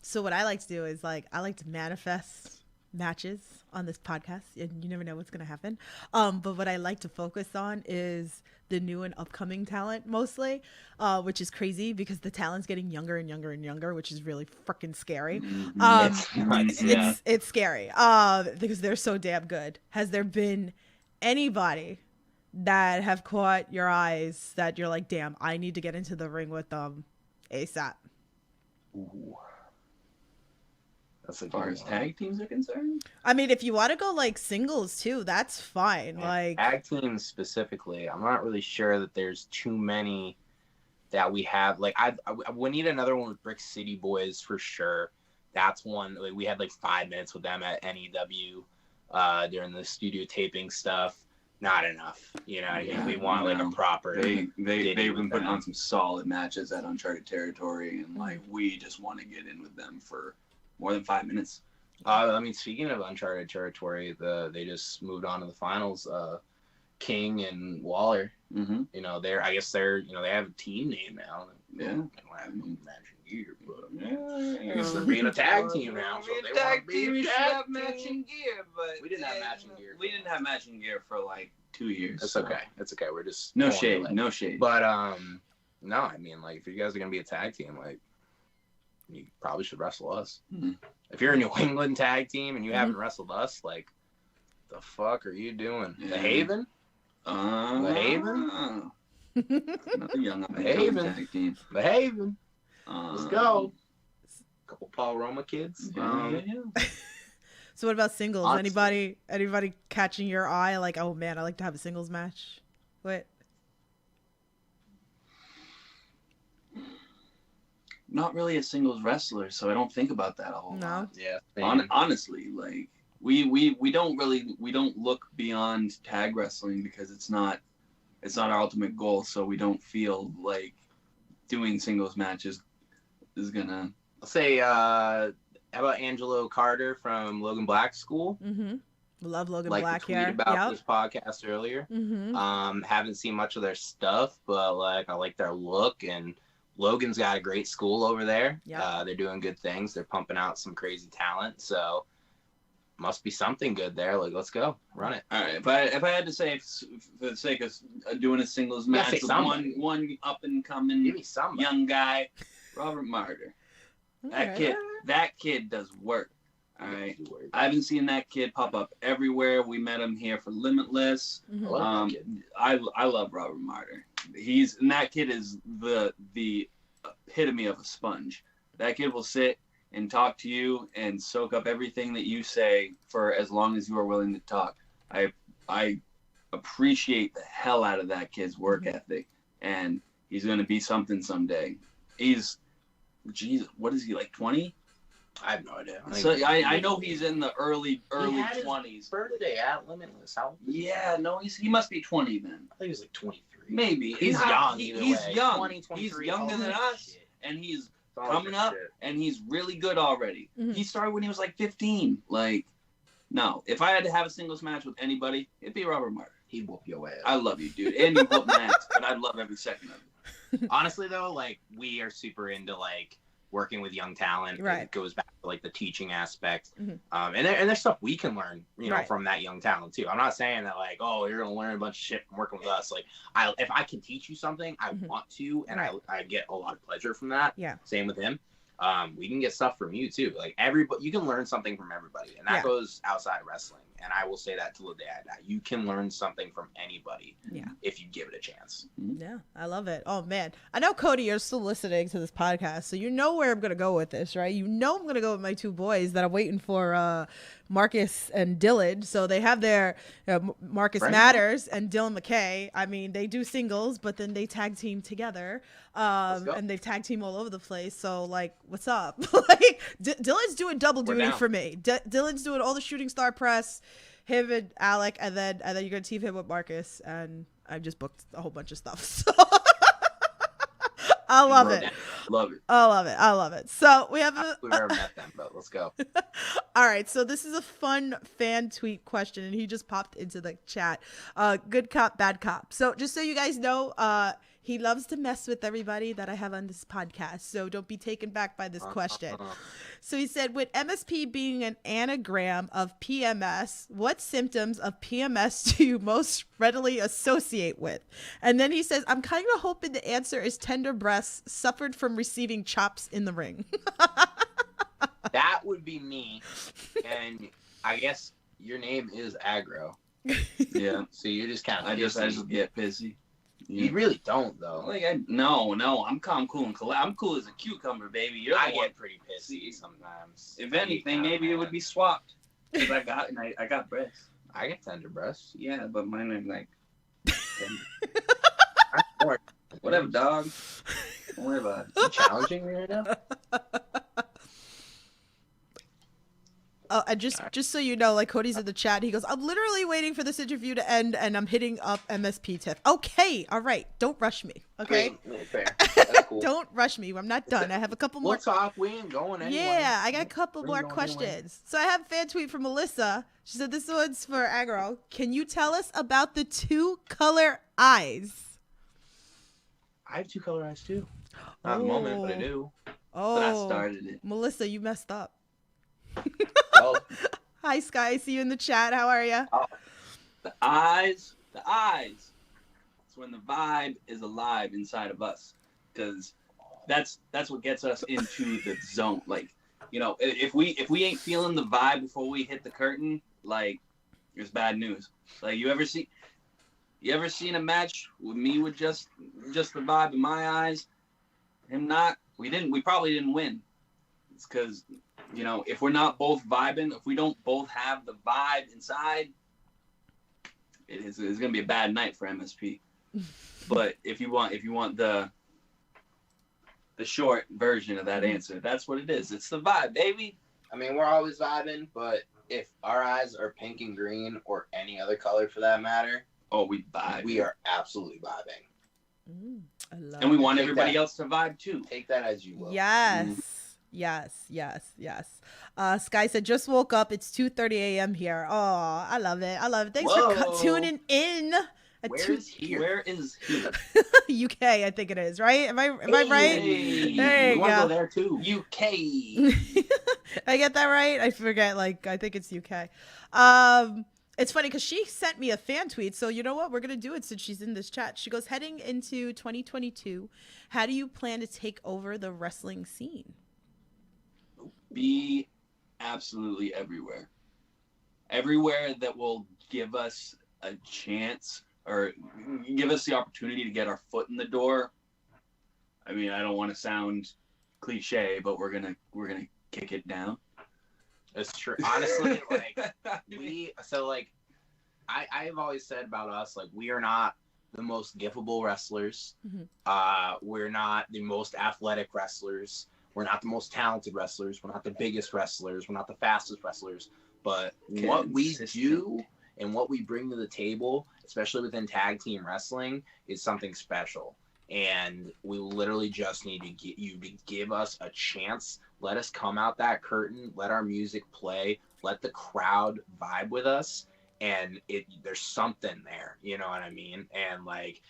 So what I like to do is like I like to manifest matches on this podcast, and you never know what's gonna happen. But what I like to focus on is the new and upcoming talent mostly, which is crazy because the talent's getting younger and younger and younger, which is really freaking scary. It's scary because they're so damn good. Has there been anybody that have caught your eyes that you're like, damn, I need to get into the ring with them ASAP? Ooh. As far as tag teams are concerned? I mean, if you want to go like singles too, that's fine. Like tag teams specifically, I'm not really sure that there's too many that we have. Like we need another one with Brick City Boys for sure. That's one. Like, we had like 5 minutes with them at NEW during the studio taping stuff. Not enough, we want like a proper. They've been putting on some solid matches at Uncharted Territory, and like we just want to get in with them for more than 5 minutes. I mean, speaking of Uncharted Territory, they just moved on to the finals. King and Waller. I guess they're they have a team name now. Yeah. They don't have matching gear, but I guess they're being a tag team now. So they want to be a tag matching gear, but we didn't have matching gear. We didn't have matching gear for like 2 years. It's okay. It's okay. We're just no shade. But no, I mean, like if you guys are gonna be a tag team, like you probably should wrestle us. If you're a New England tag team and you haven't wrestled us, like the fuck are you doing? The Haven? The Haven? Another young up The Haven. tag team. The Haven. Let's go. Couple Paul Roma kids. Yeah. So what about singles? Honestly. Anybody catching your eye? Like, oh man, I like to have a singles match. What? Not really a singles wrestler, so I don't think about that a whole lot. Yeah. Honestly, like we don't look beyond tag wrestling because it's not our ultimate goal, so we don't feel like doing singles matches is gonna. I'll say, how about Angelo Carter from Logan Black School? Love Logan like Black tweet here. about this podcast earlier. Haven't seen much of their stuff, but like I like their look, and Logan's got a great school over there. They're doing good things. They're pumping out some crazy talent. So must be something good there. Like, let's go, run it. All right. If I had to say, for the sake of doing a singles You gotta match say with somebody. one up and Give coming me somebody. young guy, Robert Martyr. That kid does work. All right. I haven't seen that kid pop up everywhere. We met him here for Limitless. Mhm. I love that kid. I love Robert Martyr. And that kid is the epitome of a sponge. That kid will sit and talk to you and soak up everything that you say for as long as you are willing to talk. I appreciate the hell out of that kid's work ethic, and he's going to be something someday. Jesus, what is he, like 20? I have no idea. So I know he's in the early He had his 20s. birthday at Limitless. How old is he? Yeah, no, he must be 20 then. I think he was like 23. Maybe. He's young. Either He's way. young. 20, He's 23, younger than all us, shit. and he's It's all coming good up, shit. and he's really good already. Mhm. He started when he was like 15. Like, no. If I had to have a singles match with anybody, it'd be Robert Martyr. He'd whoop your ass. I love you, dude. And you whoop Max, but I'd love every second of it. Honestly, though, like, we are super into, like, working with young talent. Right. It goes back to, like, the teaching aspect. Mhm. And there's stuff we can learn, you know, Right. from that young talent, too. I'm not saying that, like, oh, you're going to learn a bunch of shit from working with us. Like, if I can teach you something, I Mhm. want to, and Right. I get a lot of pleasure from that. Yeah. Same with him. We can get stuff from you, too. Like, everybody, you can learn something from everybody. And that Yeah. goes outside of wrestling. And I will say that till the day I die. You can learn something from anybody Yeah. if you give it a chance. Yeah, I love it. Oh man, I know Cody, you're still listening to this podcast, so you know where I'm gonna go with this, right? You know I'm gonna go with my two boys that I'm waiting for, Marcus and Dylan. So they have their Marcus Right. Matters and Dylan McKay. I mean, they do singles, but then they tag team together, go. and they've tag team all over the place. So like, what's up? Like, Dylan's doing double We're duty down. for me. Dylan's doing all the shooting star press. Him and Alec, and then you're gonna team him with Marcus, and I just booked a whole bunch of stuff. So I love it. Love it. I love it. I love it. So we have We've never met them, but let's go. all right. So this is a fun fan tweet question, and he just popped into the chat. Good cop, bad cop. So just so you guys know, he loves to mess with everybody that I have on this podcast. So don't be taken back by this question. So he said, with MSP being an anagram of PMS, what symptoms of PMS do you most readily associate with? And then he says, I'm kind of hoping the answer is tender breasts suffered from receiving chops in the ring. That would be me. And I guess your name is Aggro. Yeah. So you're just kind of I just get pissy. You really don't, though. Like no, I'm calm, cool, and I'm cool as a cucumber, baby. You're the I one. get pretty pissy sometimes. If anything, maybe it would be swapped. Because I got breasts. I get tender breasts. Yeah, but mine are like I'm more- whatever, dog. Don't worry about it. You challenging me right now? Oh, and just so you know, like Cody's in the chat, he goes, I'm literally waiting for this interview to end, and I'm hitting up MSP Tiff. Okay, all right, don't rush me, okay? Fair. That's cool. Don't rush me. I'm not done. I have a couple more. We'll talk. We ain't going anywhere. Yeah, I got a couple We more ain't going anywhere. questions. So I have a fan tweet from Melissa. She said, this one's for Aggro. Can you tell us about the two color eyes? I have two color eyes, too. Not at the moment, but I do. Oh, But I started it. Melissa, you messed up. Well, Hi, Sky. I see you in the chat. How are you? The eyes. It's when the vibe is alive inside of us, because that's what gets us into the zone. Like, you know, if we ain't feeling the vibe before we hit the curtain, like, it's bad news. Like, you ever seen a match with me with just the vibe in my eyes? Him not. We probably didn't win. It's because, you know, if we're not both vibing, if we don't both have the vibe inside, it's gonna be a bad night for MSP. But if you want the short version of that answer, that's what it is. It's the vibe, baby. I mean, we're always vibing, but if our eyes are pink and green or any other color for that matter, Oh, we vibe. we are absolutely vibing. I love and we it. want Take everybody that. else to vibe too. Take that as you will. Yes. Yes. Sky said, just woke up. It's 2:30 a.m. here. Oh, I love it. Thanks for Whoa. tuning in. Where is here? Where is he? UK, I think it is, right? Am I right? Hey, There we you want to go. go there too. UK. I get that right? I forget. Like, I think it's UK. It's funny because she sent me a fan tweet. So you know what? We're gonna do it since she's in this chat. She goes, heading into 2022, how do you plan to take over the wrestling scene? Be absolutely everywhere. Everywhere that will give us a chance or give us the opportunity to get our foot in the door. I mean, I don't want to sound cliche, but we're gonna kick it down. It's true. Honestly, like I've always said about us, like, we are not the most giftable wrestlers. We're not the most athletic wrestlers. We're not the most talented wrestlers. We're not the biggest wrestlers. We're not the fastest wrestlers. But what we do and what we bring to the table, especially within tag team wrestling, is something special. And we literally just need to get you to give us a chance. Let us come out that curtain. Let our music play. Let the crowd vibe with us. And there's something there. You know what I mean? And, like,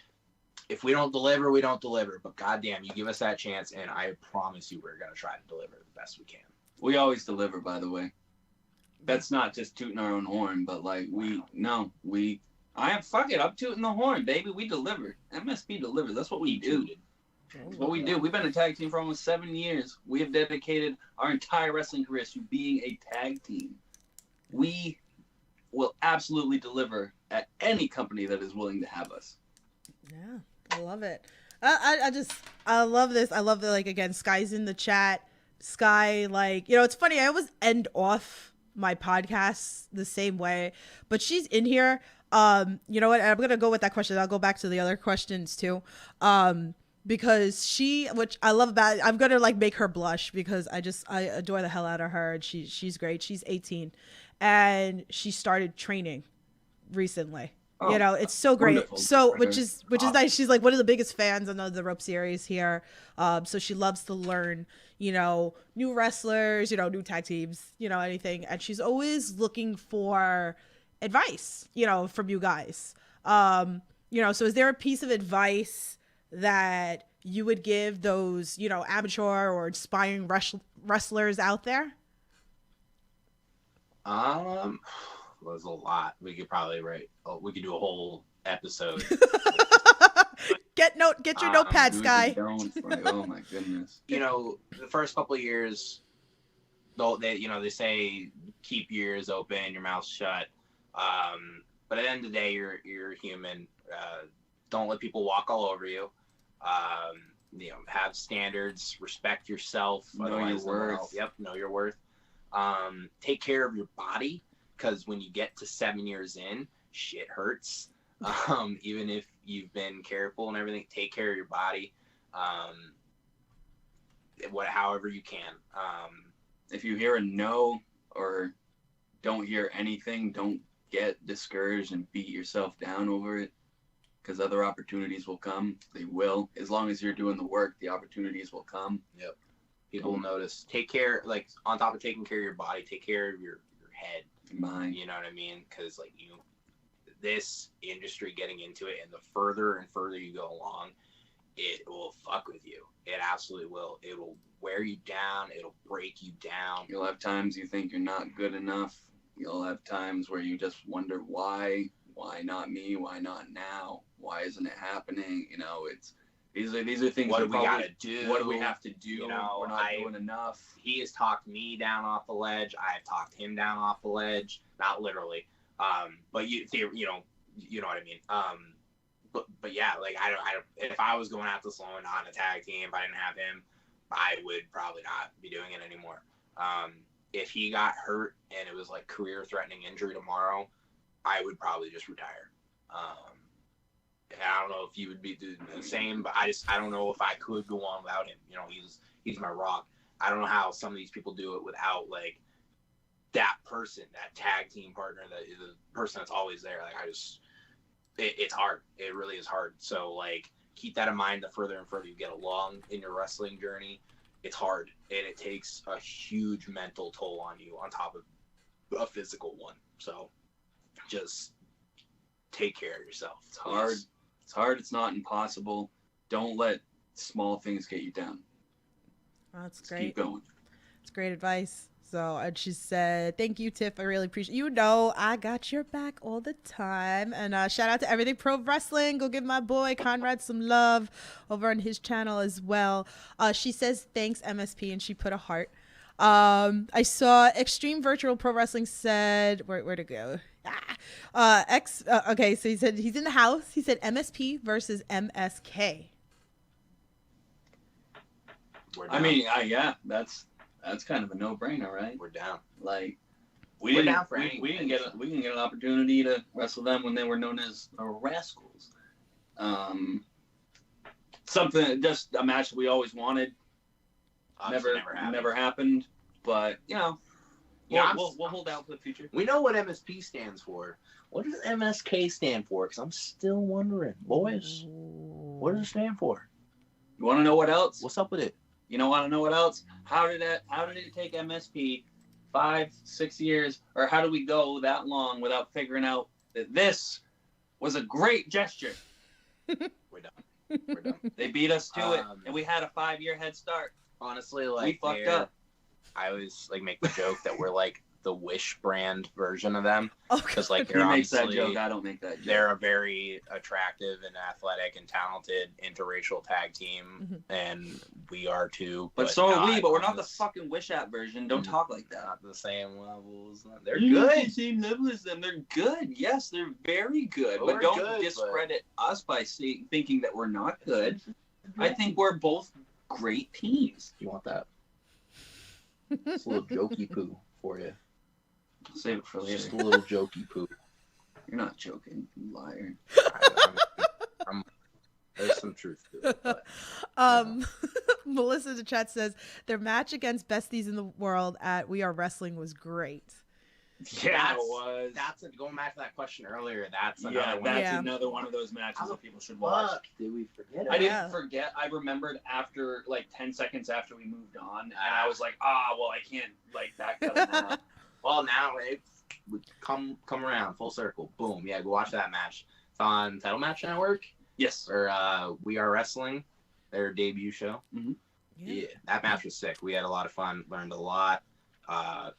if we don't deliver, we don't deliver. But goddamn, you give us that chance, and I promise you we're going to try to deliver the best we can. We always deliver, by the way. That's not just tooting our own horn, but, like, fuck it, I'm tooting the horn, baby. We deliver. MSP delivers. That's what we do. That's what we do. We've been a tag team for almost 7 years. We have dedicated our entire wrestling career to being a tag team. We will absolutely deliver at any company that is willing to have us. Yeah, I love it. I love this. I love that, like, again, Sky's in the chat. Sky, like, you know, it's funny. I always end off my podcasts the same way, but she's in here. You know what? I'm going to go with that question. I'll go back to the other questions too. Because which I love about it, I'm going to, like, make her blush because I adore the hell out of her. And she's great. She's 18 and she started training recently. You know, it's so great. Wonderful. So, which is nice. She's, like, one of the biggest fans on the Rope series here. So she loves to learn, you know, new wrestlers, you know, new tag teams, you know, anything. And she's always looking for advice, you know, from you guys. You know, so is there a piece of advice that you would give those, you know, amateur or inspiring wrestlers out there? There's a lot. We could probably we could do a whole episode. Get your notepads, Sky. Oh my goodness. You know, the first couple of years, they say keep your ears open, your mouth shut. But at the end of the day, you're human. Don't let people walk all over you. You know, have standards, respect yourself. Know your worth. Yep, know your worth. Take care of your body, because when you get to 7 years in, shit hurts. Even if you've been careful and everything, take care of your body. However you can. If you hear a no or don't hear anything, don't get discouraged and beat yourself down over it, because other opportunities will come. They will. As long as you're doing the work, the opportunities will come. Yep. People will notice. Take care, like, on top of taking care of your body, take care of your head. Mind. You know what I mean? Because, like, this industry, getting into it, and the further and further you go along, it will fuck with you. It absolutely will. It will wear you down. It'll break you down. You'll have times you think you're not good enough. You'll have times where you just wonder why not me? Why not now? Why isn't it happening? You know, these are things. What do we gotta do? What do we have to do? You know, we're not doing enough. He has talked me down off the ledge. I have talked him down off the ledge. Not literally, but you know what I mean. But yeah, like, I don't. If I was going out to Sloan on a tag team, if I didn't have him, I would probably not be doing it anymore. If he got hurt and it was like career-threatening injury tomorrow, I would probably just retire. And I don't know if you would be doing the same, but I don't know if I could go on without him. You know, he's my rock. I don't know how some of these people do it without, like, that person, that tag team partner, that is the person that's always there. Like, it's hard. It really is hard. So, like, keep that in mind. The further and further you get along in your wrestling journey, it's hard, and it takes a huge mental toll on you on top of a physical one. So just take care of yourself. It's hard. It's hard. It's not impossible. Don't let small things get you down. Oh, that's Just great. keep going. It's great advice. So, and she said, thank you, Tiff. I really appreciate you. Know I got your back all the time. And shout out to Everything Pro Wrestling. Go give my boy Conrad some love over on his channel as well. She says, thanks, MSP. And she put a heart. I saw Extreme Virtual Pro Wrestling said, where'd it go? Okay, so he said he's in the house. He said MSP versus MSK. I mean, yeah, that's kind of a no-brainer, right? We're down. Like, We're we down for didn't anything. get an opportunity to wrestle them when they were known as the Rascals. Something, just a match that we always wanted. Obviously Never happened. But Yeah, we'll hold out for the future. We know what MSP stands for. What does MSK stand for? Because I'm still wondering, boys. What does it stand for? You want to know what else? What's up with it? You don't want to know what else? How did it take MSP 5-6 years, or how did we go that long without figuring out that this was a great gesture? We're done. We're done. They beat us to it, Um, and we had a 5-year head start. Honestly, like, We fucked up. I always like make the joke that we're like the Wish brand version of them, Oh, because like He they're makes that obviously joke. I don't make that joke. they're a very attractive and athletic and talented interracial tag team, and we are too. But so are we. not But we're on not the this- fucking Wish app version. Don't talk like that. not the same levels. They're You're not good. the same level as them. They're good. Yes, they're very good. Well, But we're don't good, discredit us by thinking that we're not good. I think we're both great teams. You want that? It's a little jokey poo for you. Save it for Just a later. little jokey poo. You're not joking, you liar. There's some truth to it. But, Melissa in the chat says their match against Besties in the World at We Are Wrestling was great. Yeah, it was. That's going back to that question earlier. That's another Yeah, one. that's Yeah. another one of those matches How that people should watch. Fuck, did we forget I it? Yeah. didn't forget. I remembered after like 10 seconds after we moved on, and I was like, well, I can't like back that now. Well, now it's we come around full circle. Boom. Yeah, go watch that match. It's on Title Match Network Yes. or We Are Wrestling, their debut show. Mm-hmm. Yeah, that match was sick. We had a lot of fun, learned a lot.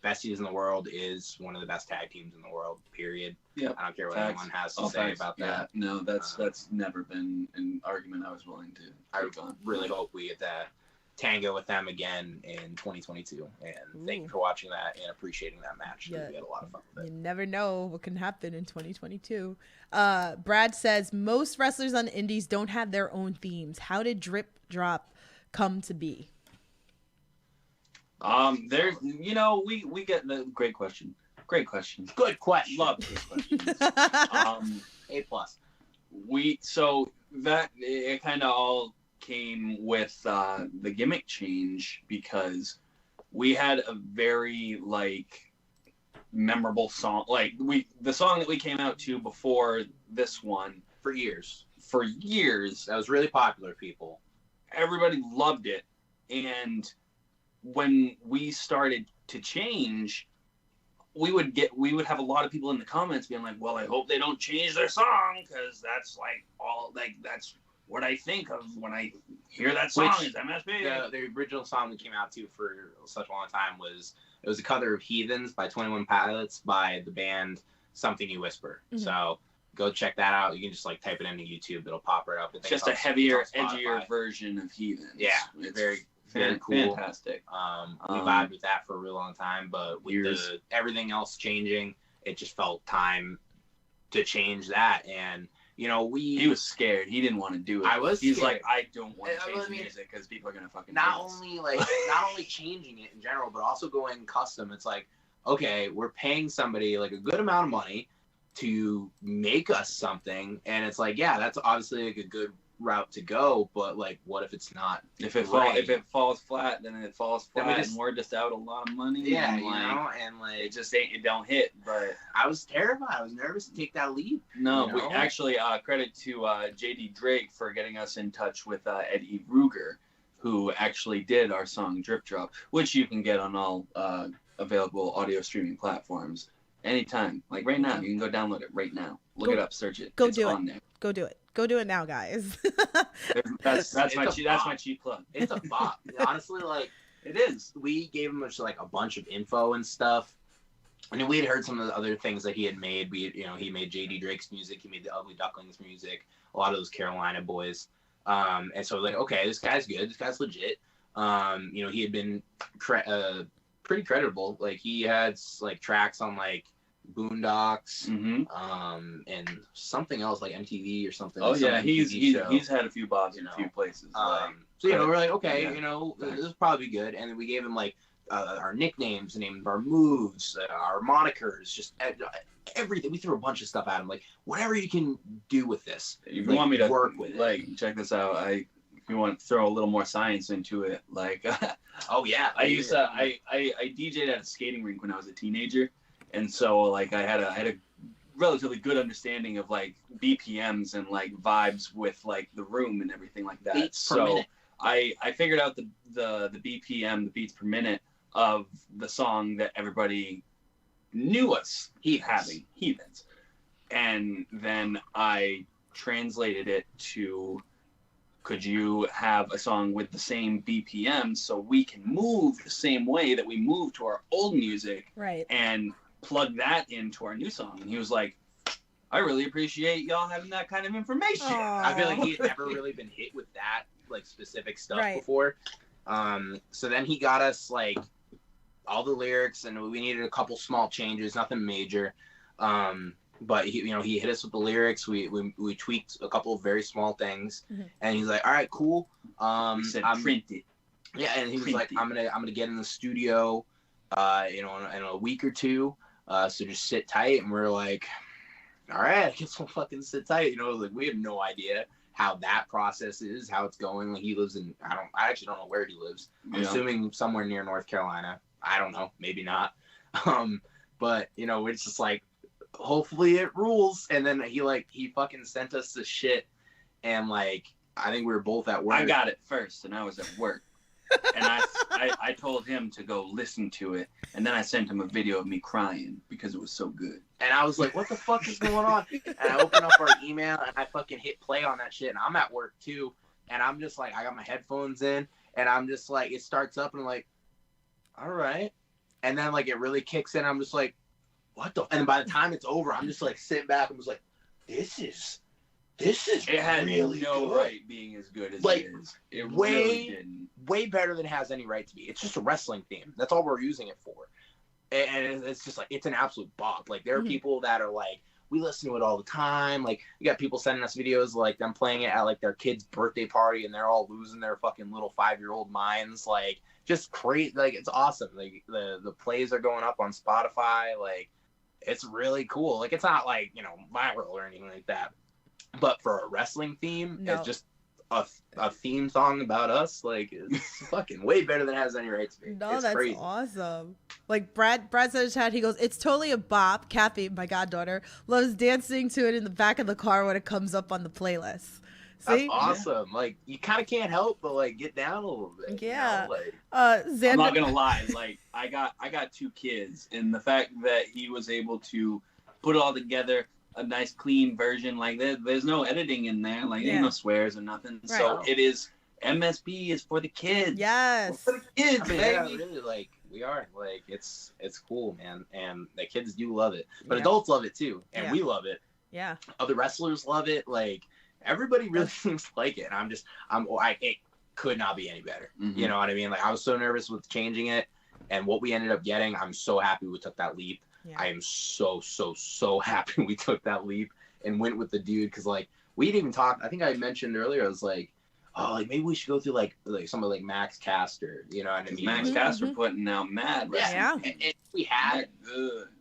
Besties in the World is one of the best tag teams in the world, period. Yep. I don't care what Facts. anyone has to All say facts. about Yeah, that. no, that's never been an argument I was willing to I take on. really hope we get that tango with them again in 2022. And thank you for watching that and appreciating that match. Yeah. We had a lot of fun with You it. never know what can happen in 2022. Brad says most wrestlers on the indies don't have their own themes. How did Drip Drop come to be? There, we get the great question. Great question. Good question. Love these questions. A+. So that it kind of all came with the gimmick change because we had a very memorable song. The song that we came out to before this one For years. That was really popular, people. Everybody loved it, and when we started to change, we would have a lot of people in the comments being like, well, I hope they don't change their song because that's that's what I think of when I hear that song is MSP. The original song we came out to for such a long time was a cover of Heathens by 21 Pilots by the band Something You Whisper. Mhm. So go check that out. You can just type it into YouTube. It'll pop right up. It's just a heavier, it's on Spotify. edgier version of Heathens. Yeah, it's very cool. Fantastic. We vibed with that for a real long time, but with everything else changing, it just felt time to change that. And He was scared. He didn't want to do it. I was He's scared. like, I don't want to I change the mean, music because people are gonna fucking not hate us. only changing it in general, but also going custom. It's like, okay, we're paying somebody a good amount of money to make us something, and it's like, yeah, that's obviously a good route to go, but what if it's not? If it falls flat, then it falls Then flat, we just- and we're just out a lot of money. Yeah, and and it don't hit. But I was terrified. I was nervous to take that leap. no, You we know? actually credit to JD Drake for getting us in touch with Eddie Ruger, who actually did our song Drip Drop, which you can get on all available audio streaming platforms anytime. Right now, you can go download it right now. Look it up, search it. Go It's do it. on there. Go do it. Go do it now, guys. That's It's my a cheap bop. plug. It's a bop. Honestly, It is. We gave him just like a bunch of info and stuff. And we had heard some of the other things that he had made. He made J.D. Drake's music. He made the Ugly Ducklings music. A lot of those Carolina boys. And so like, okay, this guy's good. This guy's legit. He had been pretty credible. Like he had like tracks on like Boondocks, and something else like MTV or something. Oh yeah, he's had a few bobs in a few places. So we're like, okay, this is probably good. And then we gave him like our nicknames, named our moves, our monikers, just everything. We threw a bunch of stuff at him, like whatever you can do with this. If you want me to work with, like, check this out. If you want to throw a little more science into it, like, oh yeah, I DJ'd at a skating rink when I was a teenager, and so like I had a relatively good understanding of like BPMs and like vibes with like the room and everything like that. Beats per minute. I figured out the BPM, the beats per minute of the song that everybody knew us having, Heathens. And then I translated it to, could you have a song with the same BPM so we can move the same way that we move to our old music, right? And plug that into our new song. And he was like, I really appreciate y'all having that kind of information. Aww. I feel like he had never really been hit with that like specific stuff before. So then he got us like all the lyrics, and we needed a couple small changes, nothing major. But he hit us with the lyrics. We tweaked a couple of very small things, and he's like, all right, cool. He said, print it. Yeah, and he was like, I'm gonna get in the studio, in a week or two. So just sit tight. And we're like, all right, I guess we'll fucking sit tight. Like we have no idea how that process is, how it's going. Like he lives in, I actually don't know where he lives. I'm assuming somewhere near North Carolina. I don't know, maybe not. But it's just like, hopefully it rules. And then he fucking sent us the shit, and like I think we were both at work. I got it first, and I was at work. And I told him to go listen to it, and then I sent him a video of me crying because it was so good. And I was like, what the fuck is going on? And I opened up our email, and I fucking hit play on that shit, and I'm at work too, and I'm just like, I got my headphones in, and I'm just like, it starts up, and I'm like, all right. And then like it really kicks in, I'm just like, what the? And by the time it's over, I'm just like sitting back, and was like, this is it had really no good. Right being as good as like, it is. It way, really didn't. Way better than it has any right to be. It's just a wrestling theme. That's all we're using it for. And it's just like, it's an absolute bop. Like there are people that are like, we listen to it all the time. Like you got people sending us videos like them playing it at like their kid's birthday party, and they're all losing their fucking little 5-year-old minds. Like just crazy. Like it's awesome. Like the plays are going up on Spotify. Like it's really cool. Like it's not like, viral or anything like that. But for a wrestling theme, it's just a theme song about us. Like it's fucking way better than it has any right to be. No, it's that's crazy. Awesome. Like Brad said in the chat, he goes, it's totally a bop. Kathy, my goddaughter, loves dancing to it in the back of the car when it comes up on the playlist. See? That's awesome. Yeah. Like you kind of can't help but like get down a little bit. Yeah. I'm not gonna lie. Like I got 2 kids, and the fact that he was able to put it all together, a nice clean version, like there's no editing in there, like ain't no swears or nothing. Right. So it is, MSP is for the kids. Yes. For the kids, baby. Yeah, really, like we are, like it's cool, man, and the kids do love it, but adults love it too, and we love it. Yeah. Other wrestlers love it. Like everybody really seems to like it, and it could not be any better. You know what I mean? Like I was so nervous with changing it, and what we ended up getting, I'm so happy we took that leap. Yeah. I am so happy we took that leap and went with the dude, because like we'd even talked. I think I mentioned earlier, I was like, oh, like maybe we should go through like some of like Max Caster, you know what I mean? Max Caster putting out mad wrestling. Yeah. And if we had,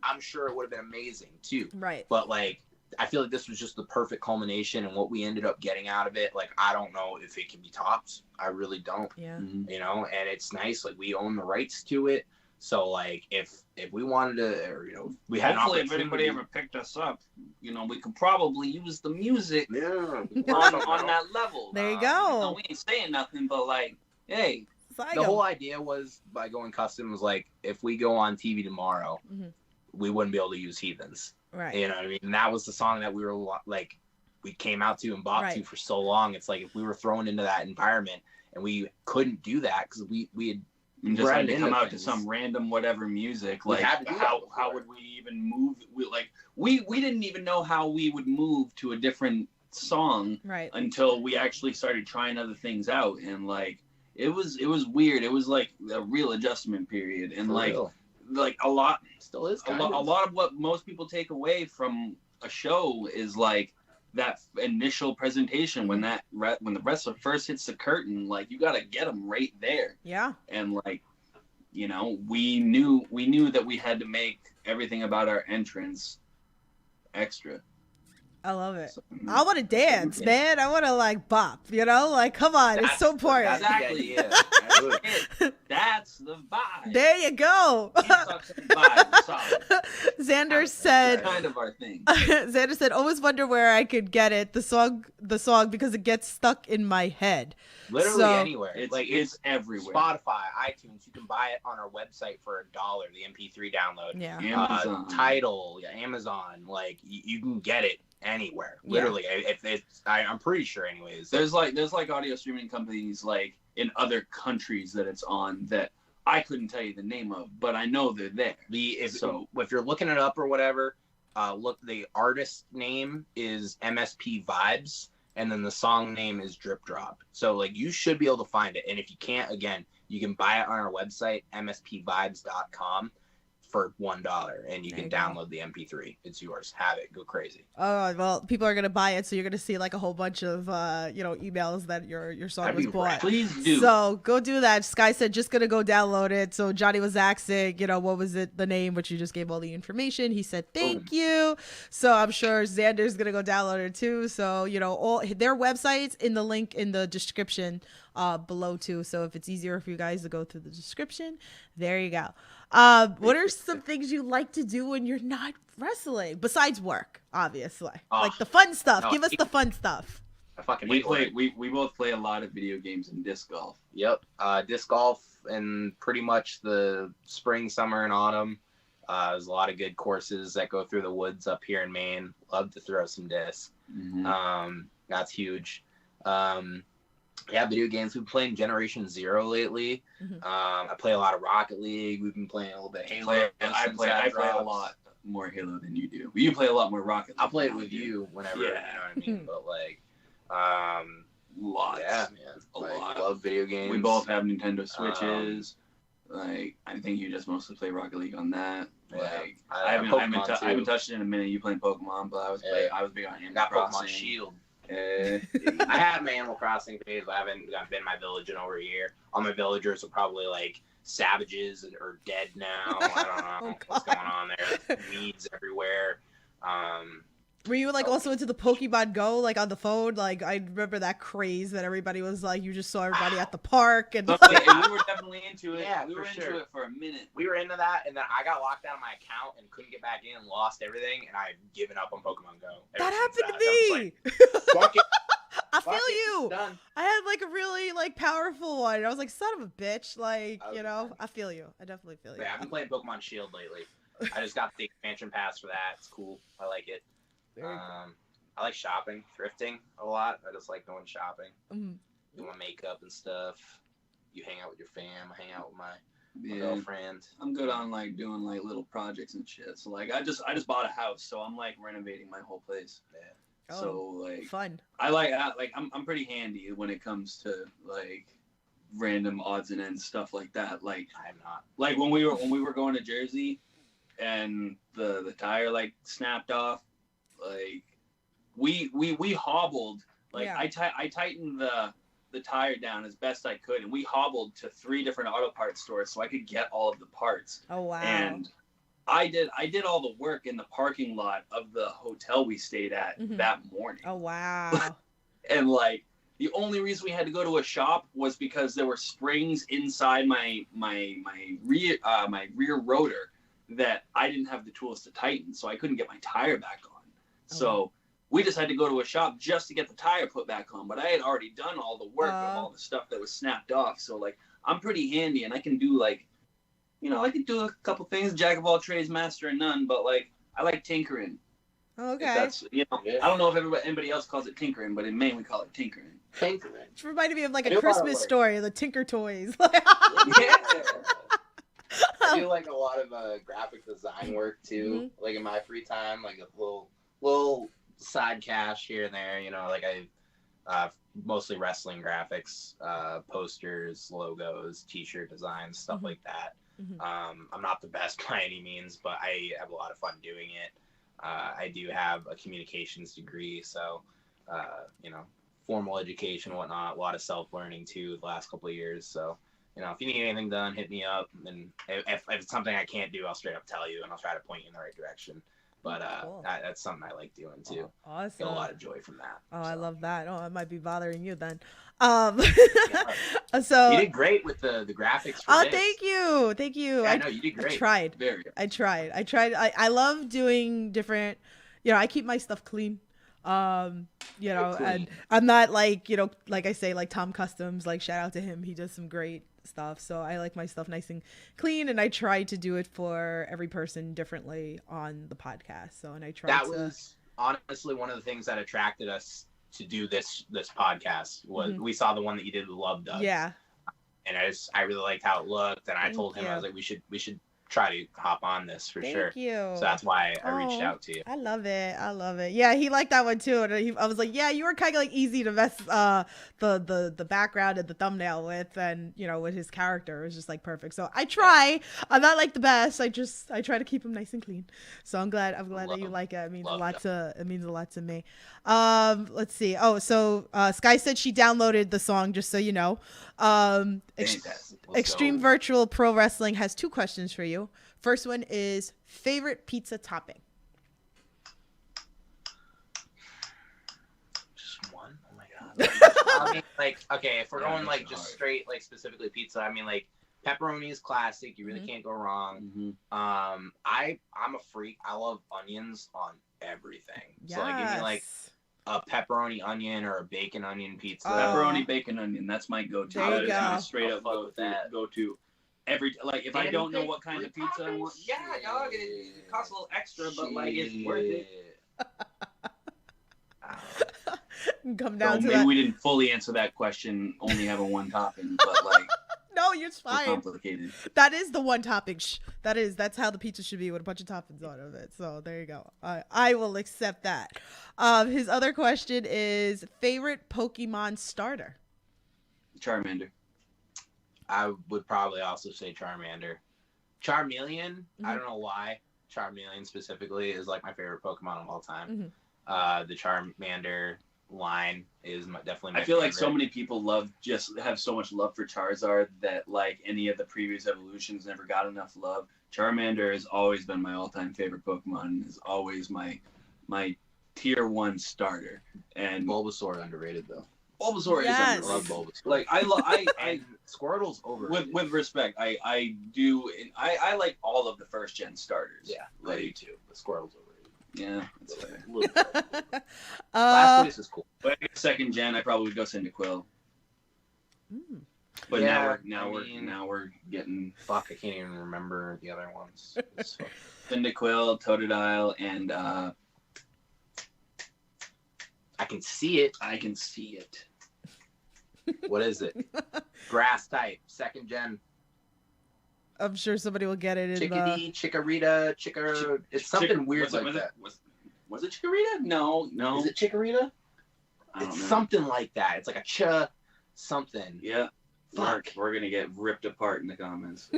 I'm sure it would have been amazing too. Right. But like I feel like this was just the perfect culmination, and what we ended up getting out of it, like I don't know if it can be topped. I really don't. Yeah. And it's nice. Like we own the rights to it. So like if we wanted to, or we had hopefully if anybody ever picked us up, we could probably use the music on that level. There you go. We ain't saying nothing, but like, hey, the whole idea was, by going custom, was like if we go on TV tomorrow, we wouldn't be able to use Heathens. Right. You know what I mean? And that was the song that we were like, we came out to and bopped to for so long. It's like if we were thrown into that environment and we couldn't do that because we had and just had to Right come into out to things. some random whatever music. We Like had to do that how before. would we even move? We didn't even know how we would move to a different song Right. until we actually started trying other things out, and like it was weird. It was like a real adjustment period, and For like real. a lot Still is a kind lot, of. a lot of what most people take away from a show is like that initial presentation when when the wrestler first hits the curtain. Like you got to get them right there, Yeah. and like we knew that we had to make everything about our entrance extra. I love it. So, I want to dance, man. I want to like bop, like come on. It's so important. Exactly. Yeah. That's the vibe. There you go. You talk some vibe, solid. Xander That's said, kind of our thing. Xander said, always wonder where I could get it, the song because it gets stuck in my head. Literally So- anywhere. It's everywhere. Spotify, iTunes. You can buy it on our website for $1. The MP3 download. Yeah. Amazon. Tidal, Amazon. Like you can get it anywhere. Literally, if it's, I'm pretty sure. Anyways, There's like audio streaming companies like in other countries that it's on that I couldn't tell you the name of, but I know they're there. if you're looking it up or whatever, look. The artist name is MSP Vibes, and then the song name is Drip Drop. So like you should be able to find it. And if you can't, again, you can buy it on our website mspvibes.com for $1, and you There can you go. download the MP3. It's yours. Have it. Go crazy. Oh, well, people are going to buy it. So you're going to see like a whole bunch of, emails that your song That'd was be bought. rad. Please do. So go do that. Sky said just gonna go download it. So Johnny was asking, what was it, the name, which you just gave all the information. He said thank you. So I'm sure Xander's gonna go download it too. So all their websites in the link in the description below too. So if it's easier for you guys to go through the description, there you go. What are some things you like to do when you're not wrestling besides work? Obviously, like the fun stuff. Give us the fun stuff. I fucking we hate work. we both play a lot of video games and disc golf. Yep. Disc golf and pretty much the spring, summer, and autumn. There's a lot of good courses that go through the woods up here in Maine. Love to throw some discs. Mhm. That's huge. Video games. We've been playing Generation Zero lately. Mhm. I play a lot of Rocket League. We've been playing a little bit of Halo. I since play that a drops. lot more Halo than you do. You play a lot more Rocket League. I'll play it than I with do. you whenever. Yeah. You know what I mean? But like, Lots. yeah, man. A Like, lot. love video games. We both have Nintendo Switches. Like I think you just mostly play Rocket League on that. Yeah. Like I have I Pokemon, too. haven't touched it in a minute. You playing Pokemon, but I was big on Animal Got Pokemon Crossing. Shield. Eh, I had my Animal Crossing phase, but I haven't been in my village in over a year. All my villagers are probably like savages or dead now. I don't know what's going on there. Weeds everywhere. Were you like also into the Pokemon Go, like on the phone? Like I remember that craze that everybody was like, you just saw everybody at the park and but we were definitely into it. Yeah, we were for into sure. it for a minute. We were into that, and then I got locked out of my account and couldn't get back in and lost everything, and I've given up on Pokemon Go. that ever happened since to that. I was me. like, fuck it. I Fuck feel it, you. it's done. I had like a really like powerful one. I was like, son of a bitch. Like, I was- I feel you. I definitely feel you. Yeah, I've been playing Pokemon Shield lately. I just got the expansion pass for that. It's cool. I like it. Very I like shopping, thrifting a lot. I just like going shopping, Mhm. doing my makeup and stuff. You hang out with your fam. I hang out with my Yeah. girlfriend. I'm good on like doing like little projects and shit. So like I just bought a house, so I'm like renovating my whole place. Yeah. So like Fun. I'm pretty handy when it comes to like random odds and ends stuff like that. Like I'm not. like when we were going to Jersey and the tire like snapped off, like we hobbled. Like Yeah. I tightened the tire down as best I could, and we hobbled to 3 different auto parts stores so I could get all of the parts. Oh wow. And I did all the work in the parking lot of the hotel we stayed at Mhm. that morning. Oh wow. And like the only reason we had to go to a shop was because there were springs inside my rear rotor that I didn't have the tools to tighten, so I couldn't get my tire back on. So we just had to go to a shop just to get the tire put back on. But I had already done all the work of all the stuff that was snapped off. So like I'm pretty handy, and I can do like, I can do a couple things. Jack of all trades, master of none. But like I like tinkering. Okay. That's I don't know if anybody else calls it tinkering, but in Maine we call it tinkering. Tinkering. It reminded me of like I a do a lot of Christmas work. story, the Tinker Toys. Yeah. I do like a lot of graphic design work too, like in my free time, like a little side cash here and there. Like I mostly wrestling graphics, posters, logos, T-shirt designs, stuff like that. I'm not the best by any means, but I have a lot of fun doing it. I do have a communications degree, so formal education and whatnot. A lot of self-learning too the last couple of years. So if you need anything done, hit me up. And if it's something I can't do, I'll straight up tell you, and I'll try to point you in the right direction. But Cool. that's something I like doing too. Awesome. Get a lot of joy from that. Oh, so. I love that. Oh, I might be bothering you then. Yeah. So You did great with the graphics. For oh, this. thank you. Yeah, no, you did great. I tried. Very. I tried. I love doing different. I keep my stuff clean. And I'm not like like I say, like Tom Customs. Like shout out to him. He does some great stuff. So I like my stuff nice and clean, and I try to do it for every person differently on the podcast. So and I try. That was honestly one of the things that attracted us to do this podcast. Was we saw the one that you did with Love Doug. Yeah. And I really liked how it looked, and I Thank told him, you. I was like, we should try to hop on this for sure. Thank you. So that's why I reached Oh, out to you. I love it. Yeah, he liked that one too. And I was like, yeah, you were kind of like easy to mess the background and the thumbnail with, and with his character, it was just like perfect. So I try. I'm not like the best. I try to keep him nice and clean. So I'm glad that you like it. It means a lot to me. Let's see. Oh, so Sky said she downloaded the song, just so you know. Fantastic. Extreme Virtual Pro Wrestling has 2 questions for you. First one is favorite pizza topping. Just one? Oh my god. I mean, like, okay, if we're going like just straight, like specifically pizza, I mean, like pepperoni is classic. You really can't go wrong. I'm a freak. I love onions on everything. Yes. So like, give me like a pepperoni onion or a bacon onion pizza. Pepperoni bacon onion. That's my go-to. There you That go. is straight up go-to. Every if I don't know what kind of pizza I want. Yeah, dog. It costs a little extra, but like it's worth it. Come So down to maybe that. we didn't fully answer that question, only having one topping, but like No, you're it's fine. complicated. That is the one topping. That's how the pizza should be, with a bunch of toppings on it. So there you go. I will accept that. His other question is favorite Pokemon starter. Charmander. I would probably also say Charmander. Charmeleon, I don't know why. Charmeleon specifically is like my favorite Pokemon of all time. The Charmander line is definitely my I feel like favorite. so many people have so much love for Charizard that like any of the previous evolutions never got enough love. Charmander has always been my all-time favorite Pokemon and is always my tier 1 starter. And Bulbasaur underrated though. Bulbasaur Yes. is I love underrated. Bulbasaur. Like I Squirtle's overrated. with respect, I do I like all of the first gen starters. Yeah, I do too. But Squirtle's overrated. Yeah, that's fair. A little bit. Last place is cool. But second gen, I probably would go Cyndaquil. But Yeah, now we're getting Fuck, I can't even remember the other ones. It's fucking- Cyndaquil, Totodile, and I can see it. I can see it. What is it? Grass type, second gen. I'm sure somebody will get it in Chickadee, Chikorita, it's something weird like that. Was it Chikorita? No. Is it Chikorita? I don't It's know. something like that. It's like a something. Yeah. Fuck. We're gonna get ripped apart in the comments.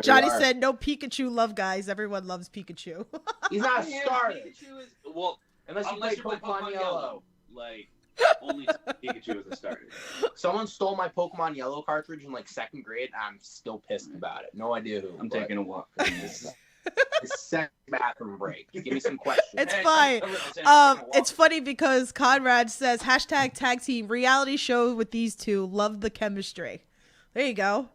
Johnny said no Pikachu love, guys. Everyone loves Pikachu. He's not a starter. Pikachu is well, Unless you unless play you play Pokemon Yellow. Like only Pikachu is a starter. Someone stole my Pokemon Yellow cartridge in like 2nd grade. I'm still pissed about it. No idea who. I'm taking a walk. It's second bathroom break. Give me some questions. It's fine. It's funny because Conrad says hashtag tag team reality show with these two. Love the chemistry. There you go.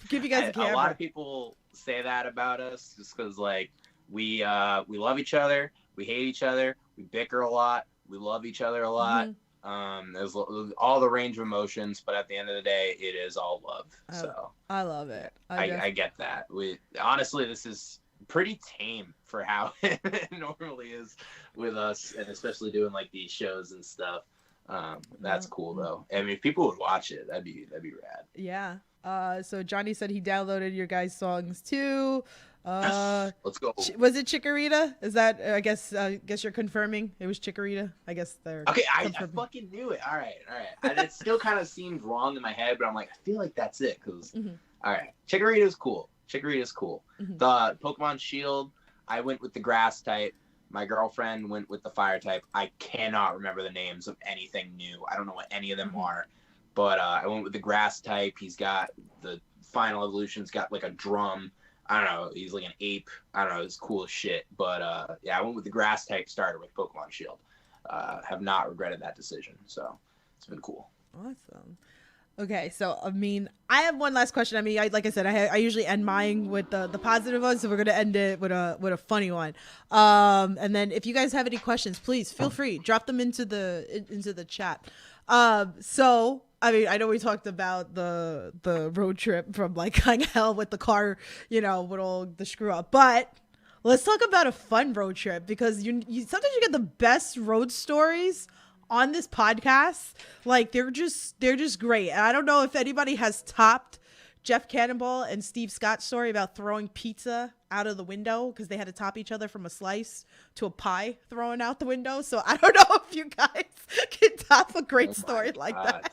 Give you guys a camera. A lot of people say that about us just because like we love each other, we hate each other, we bicker a lot, we love each other a lot. There's all the range of emotions, but at the end of the day, it is all love. So I love it. I get that. Honestly, this is pretty tame for how it normally is with us, and especially doing like these shows and stuff. That's cool though. I mean, if people would watch it, that'd be rad. Yeah. So Johnny said he downloaded your guys' songs too. Let's go. Was it Chikorita? Is that? I guess you're confirming it was Chikorita. I guess they're Okay, I confirming. fucking knew it. All right. And it still kind of seemed wrong in my head, but I'm like, I feel like that's it. Cause all right, Chikorita's cool. The Pokemon Shield, I went with the grass type. My girlfriend went with the fire type. I cannot remember the names of anything new. I don't know what any of them are. But I went with the grass type. He's got the final evolution's got like a drum. I don't know. He's like an ape. I don't know. It's cool as shit. But yeah, I went with the grass type starter with Pokemon Shield. Have not regretted that decision. So it's been cool. Awesome. Okay, so I mean, I have one last question. I mean, like I said, I usually end mine with the positive one, so we're gonna end it with a funny one. And then if you guys have any questions, please feel free, drop them into the chat. So I mean, I know we talked about the road trip from like kind of hell with the car, with all the screw up, but let's talk about a fun road trip, because you sometimes you get the best road stories on this podcast. Like they're just great. And I don't know if anybody has topped Jeff Cannonball and Steve Scott's story about throwing pizza out of the window because they had to top each other from a slice to a pie thrown out the window. So I don't know if you guys can top a great story like that.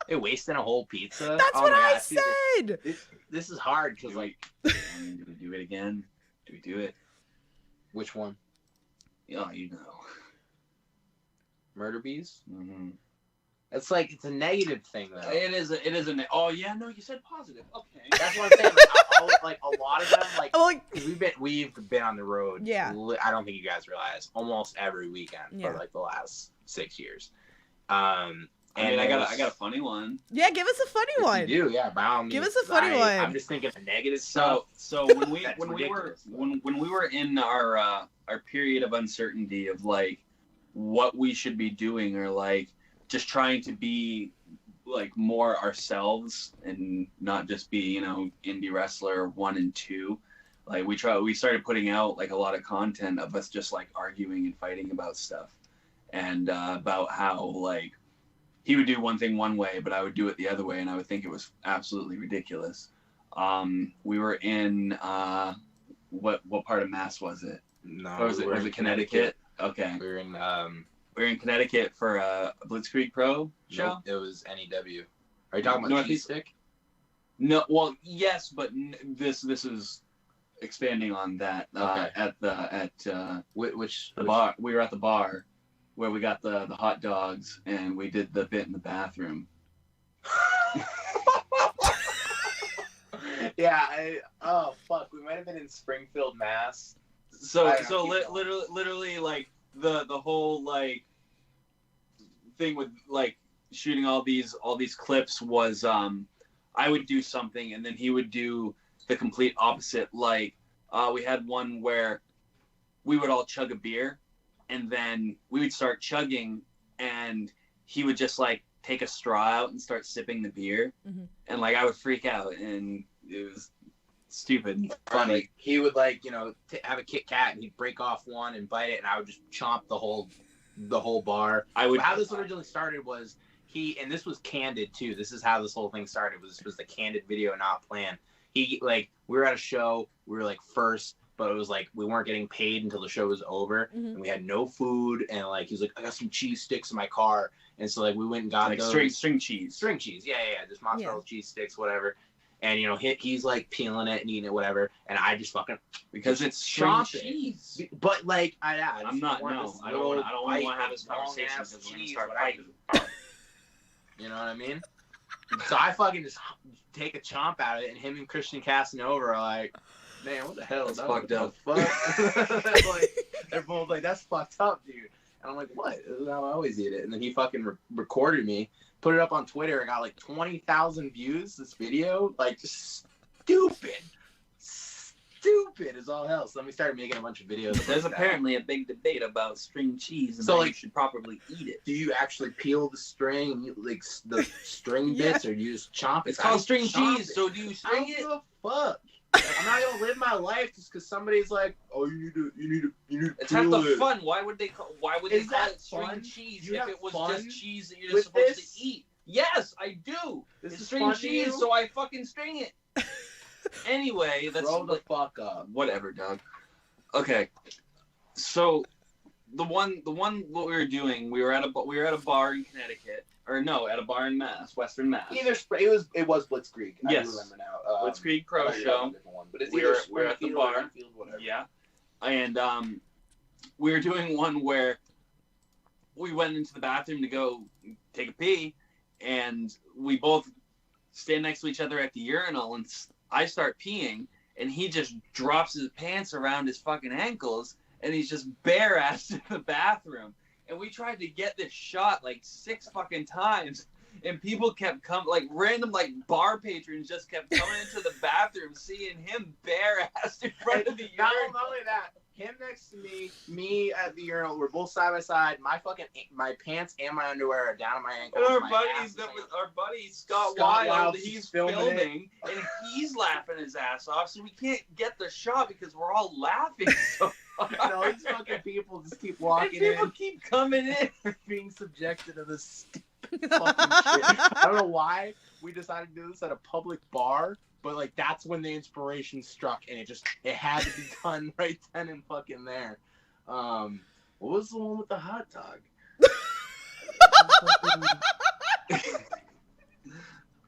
Hey, wasting a whole pizza? That's what I said. This is hard because like, do we do it again? Do we do it? Which one? Oh, Murder bees? Mm-hmm. It's like, it's a negative thing though. It is a oh yeah, no, you said positive. Okay. That's what I'm saying. Like, a lot of them, like, cause we've been on the road. Yeah. I don't think you guys realize, almost every weekend for like the last 6 years. And I got a funny one. Yeah, give us a funny one. You do, yeah. By all means. Give us a funny one. I'm just thinking of negative stuff. So when we were in our period of uncertainty of like what we should be doing, or like just trying to be like more ourselves and not just be, indie wrestler 1 and 2. Like we started putting out like a lot of content of us just like arguing and fighting about stuff, and about how like he would do one thing one way, but I would do it the other way, and I would think it was absolutely ridiculous. We were in what part of Mass was it? No, was it Connecticut? Okay. We were in Connecticut for a Blitzkrieg Pro show. Nope, it was NEW. Are you talking about Northeast? G-Stick? No, well, yes, but this is expanding on that. Okay. Which bar? We were at the bar where we got the hot dogs, and we did the bit in the bathroom. Yeah. Oh fuck. We might have been in Springfield, Mass. So literally like the whole like thing with like shooting all these clips was I would do something and then he would do the complete opposite. Like we had one where we would all chug a beer, and then we would start chugging, and he would just like take a straw out and start sipping the beer, and like I would freak out, and it was stupid. Funny. Like, he would like have a Kit Kat, and he'd break off one and bite it, and I would just chomp the whole bar. How this originally started was and this was candid too. This is how this whole thing started. This was the candid video, not planned. We were at a show. We were like first, but it was like we weren't getting paid until the show was over, and we had no food. And like he was like, I got some cheese sticks in my car, and so like we went and got like those string cheese, yeah, just mozzarella cheese sticks, whatever. And he's like peeling it and eating it, whatever, and I just fucking because it's string cheese. But like I'm not. No, I don't want to have this conversation because we're gonna start fighting. You know what I mean? So I fucking just take a chomp out of it, and him and Christian Casanova are like, man, what the hell? That's fucked up. Like, they're both like, that's fucked up, dude. And I'm like, what? This is how I always eat it. And then he fucking recorded me, put it up on Twitter, and got like 20,000 views, this video. Like, just stupid as all hell. So then we started making a bunch of videos. There's apparently a big debate about string cheese and how you should properly eat it. Do you actually peel the string and you like the string bits, or do you just chomp it? It's called string cheese. So do you string it? What the fuck? I'm not gonna live my life just because somebody's like, oh, you need to It's half kill the it. fun. Why would they call Is it that string fun? cheese You if have it was fun just cheese that you're with just supposed this? to eat? Yes, I do. This It's is string fun to cheese, you? so I fucking string it. Anyway, that's Grow the like, fuck up. whatever, Doug. Okay, so the one what we were doing, we were at a bar in Connecticut, or no, at a bar in Mass, Western Mass. It was Blitzkrieg. Yes. I remember now. Blitzkrieg Pro I Show. have a different one, but it's We're either at the Springfield bar. or Enfield, whatever. Yeah, and we were doing one where we went into the bathroom to go take a pee, and we both stand next to each other at the urinal, and I start peeing, and he just drops his pants around his fucking ankles, and he's just bare-assed in the bathroom. And we tried to get this shot like 6 fucking times, and people kept coming, like random like bar patrons just kept coming into the bathroom, seeing him bare-assed in front of the Not urinal. only that, him next to me at the urinal. We're both side by side. My pants and my underwear are down at my ankles. And my ass is hanging. our buddy Scott Scott Wild, Wild, he's filming filming, and he's laughing his ass off, so we can't get the shot because we're all laughing so hard. And all these fucking people just keep And walking people in, keep coming in. being subjected to this stupid fucking shit. I don't know why we decided to do this at a public bar, but like that's when the inspiration struck, and it had to be done right then and fucking there. What was the one with the hot dog?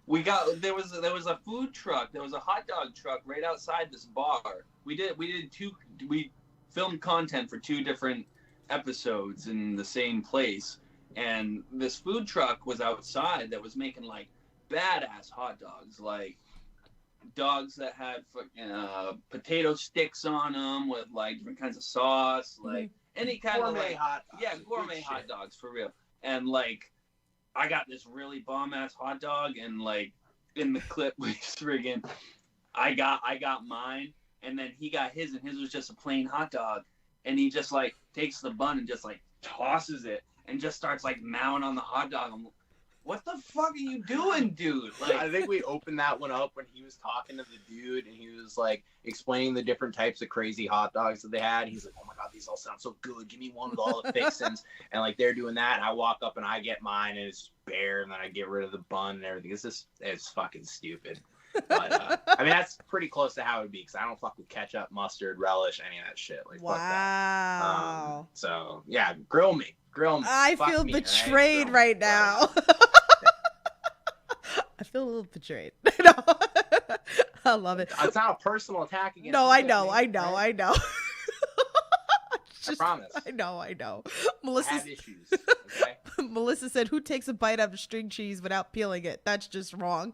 There was a food truck. There was a hot dog truck right outside this bar. We filmed content for 2 different episodes in the same place, and this food truck was outside that was making like badass hot dogs, like dogs that had potato sticks on them with like different kinds of sauce, like any kind of Gourmet like hot dogs. yeah, Good gourmet shit. hot dogs for real. And like I got this really bomb ass hot dog, and like in the clip we friggin' I got mine, and then he got his, and his was just a plain hot dog, and he just like takes the bun and just like tosses it and just starts like mowing on the hot dog. I'm like, what the fuck are you doing, dude? Like, I think we opened that one up when he was talking to the dude, and he was like explaining the different types of crazy hot dogs that they had. He's like, "Oh my god, these all sound so good. Give me one with all the fixins." And like they're doing that, and I walk up and I get mine, and it's bare, and then I get rid of the bun and everything. It's fucking stupid. But I mean, that's pretty close to how it would be, because I don't fuck with ketchup, mustard, relish, any of that shit. Like, fuck that. Wow. So yeah, grill me. I Fuck feel me, betrayed right? right now. I feel a little betrayed. No. I love it. It's not a personal attack against No, you, I know. right? I promise. I know. I Melissa, have issues. Okay. Melissa said, "Who takes a bite out of string cheese without peeling it? That's just wrong."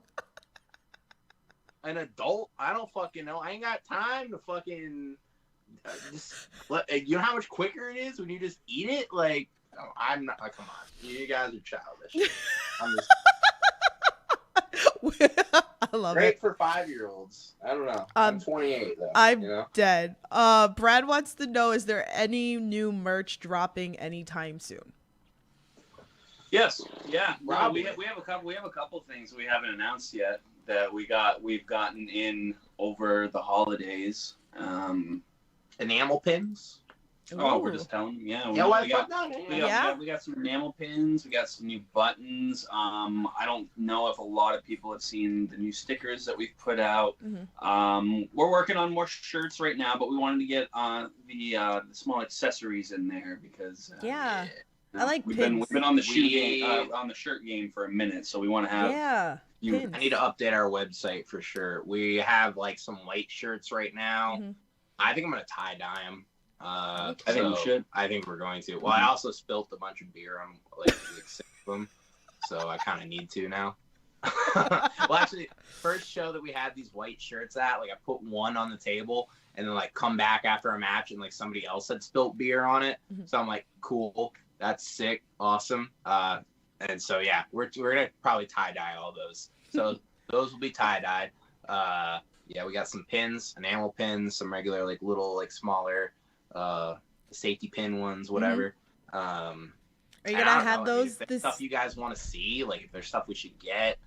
An adult? I don't fucking know. I ain't got time to fucking you know how much quicker it is when you just eat it? Like, no, I'm not. Come on, you guys are childish. I'm just I love great it. for 5-year-olds. I don't know. I'm 28 though. I'm you know? dead. Brad wants to know: is there any new merch dropping anytime soon? yes, yeah. No, Probably. we have a couple things we haven't announced yet that we've gotten in over the holidays. Enamel pins. Oh, we're Ooh. just telling them. Yeah, Yeah, why the we fuck got, not? Yeah. we got some enamel pins. We got some new buttons. I don't know if a lot of people have seen the new stickers that we've put out. We're working on more shirts right now, but we wanted to get the small accessories in there because Yeah. I like we've pins. been on the on the shirt game for a minute, so we want to have Yeah. you- Pins. I need to update our website for sure. We have like some white shirts right now. Mhm. I think I'm gonna tie dye them. I think we should. I think we're going to. Well, I also spilt a bunch of beer on like 6 of them, so I kind of need to now. Well, actually, first show that we had these white shirts at, like I put one on the table and then like come back after a match and like somebody else had spilt beer on it. Mhm. So I'm like, cool, that's sick, awesome. And so yeah, we're gonna probably tie dye all those. So those will be tie dyed. Yeah, we got some pins, enamel pins, some regular like little like smaller safety pin ones, whatever. Are you and gonna I don't have know, I mean, those if there's this? stuff you guys want to see, like if there's stuff we should get,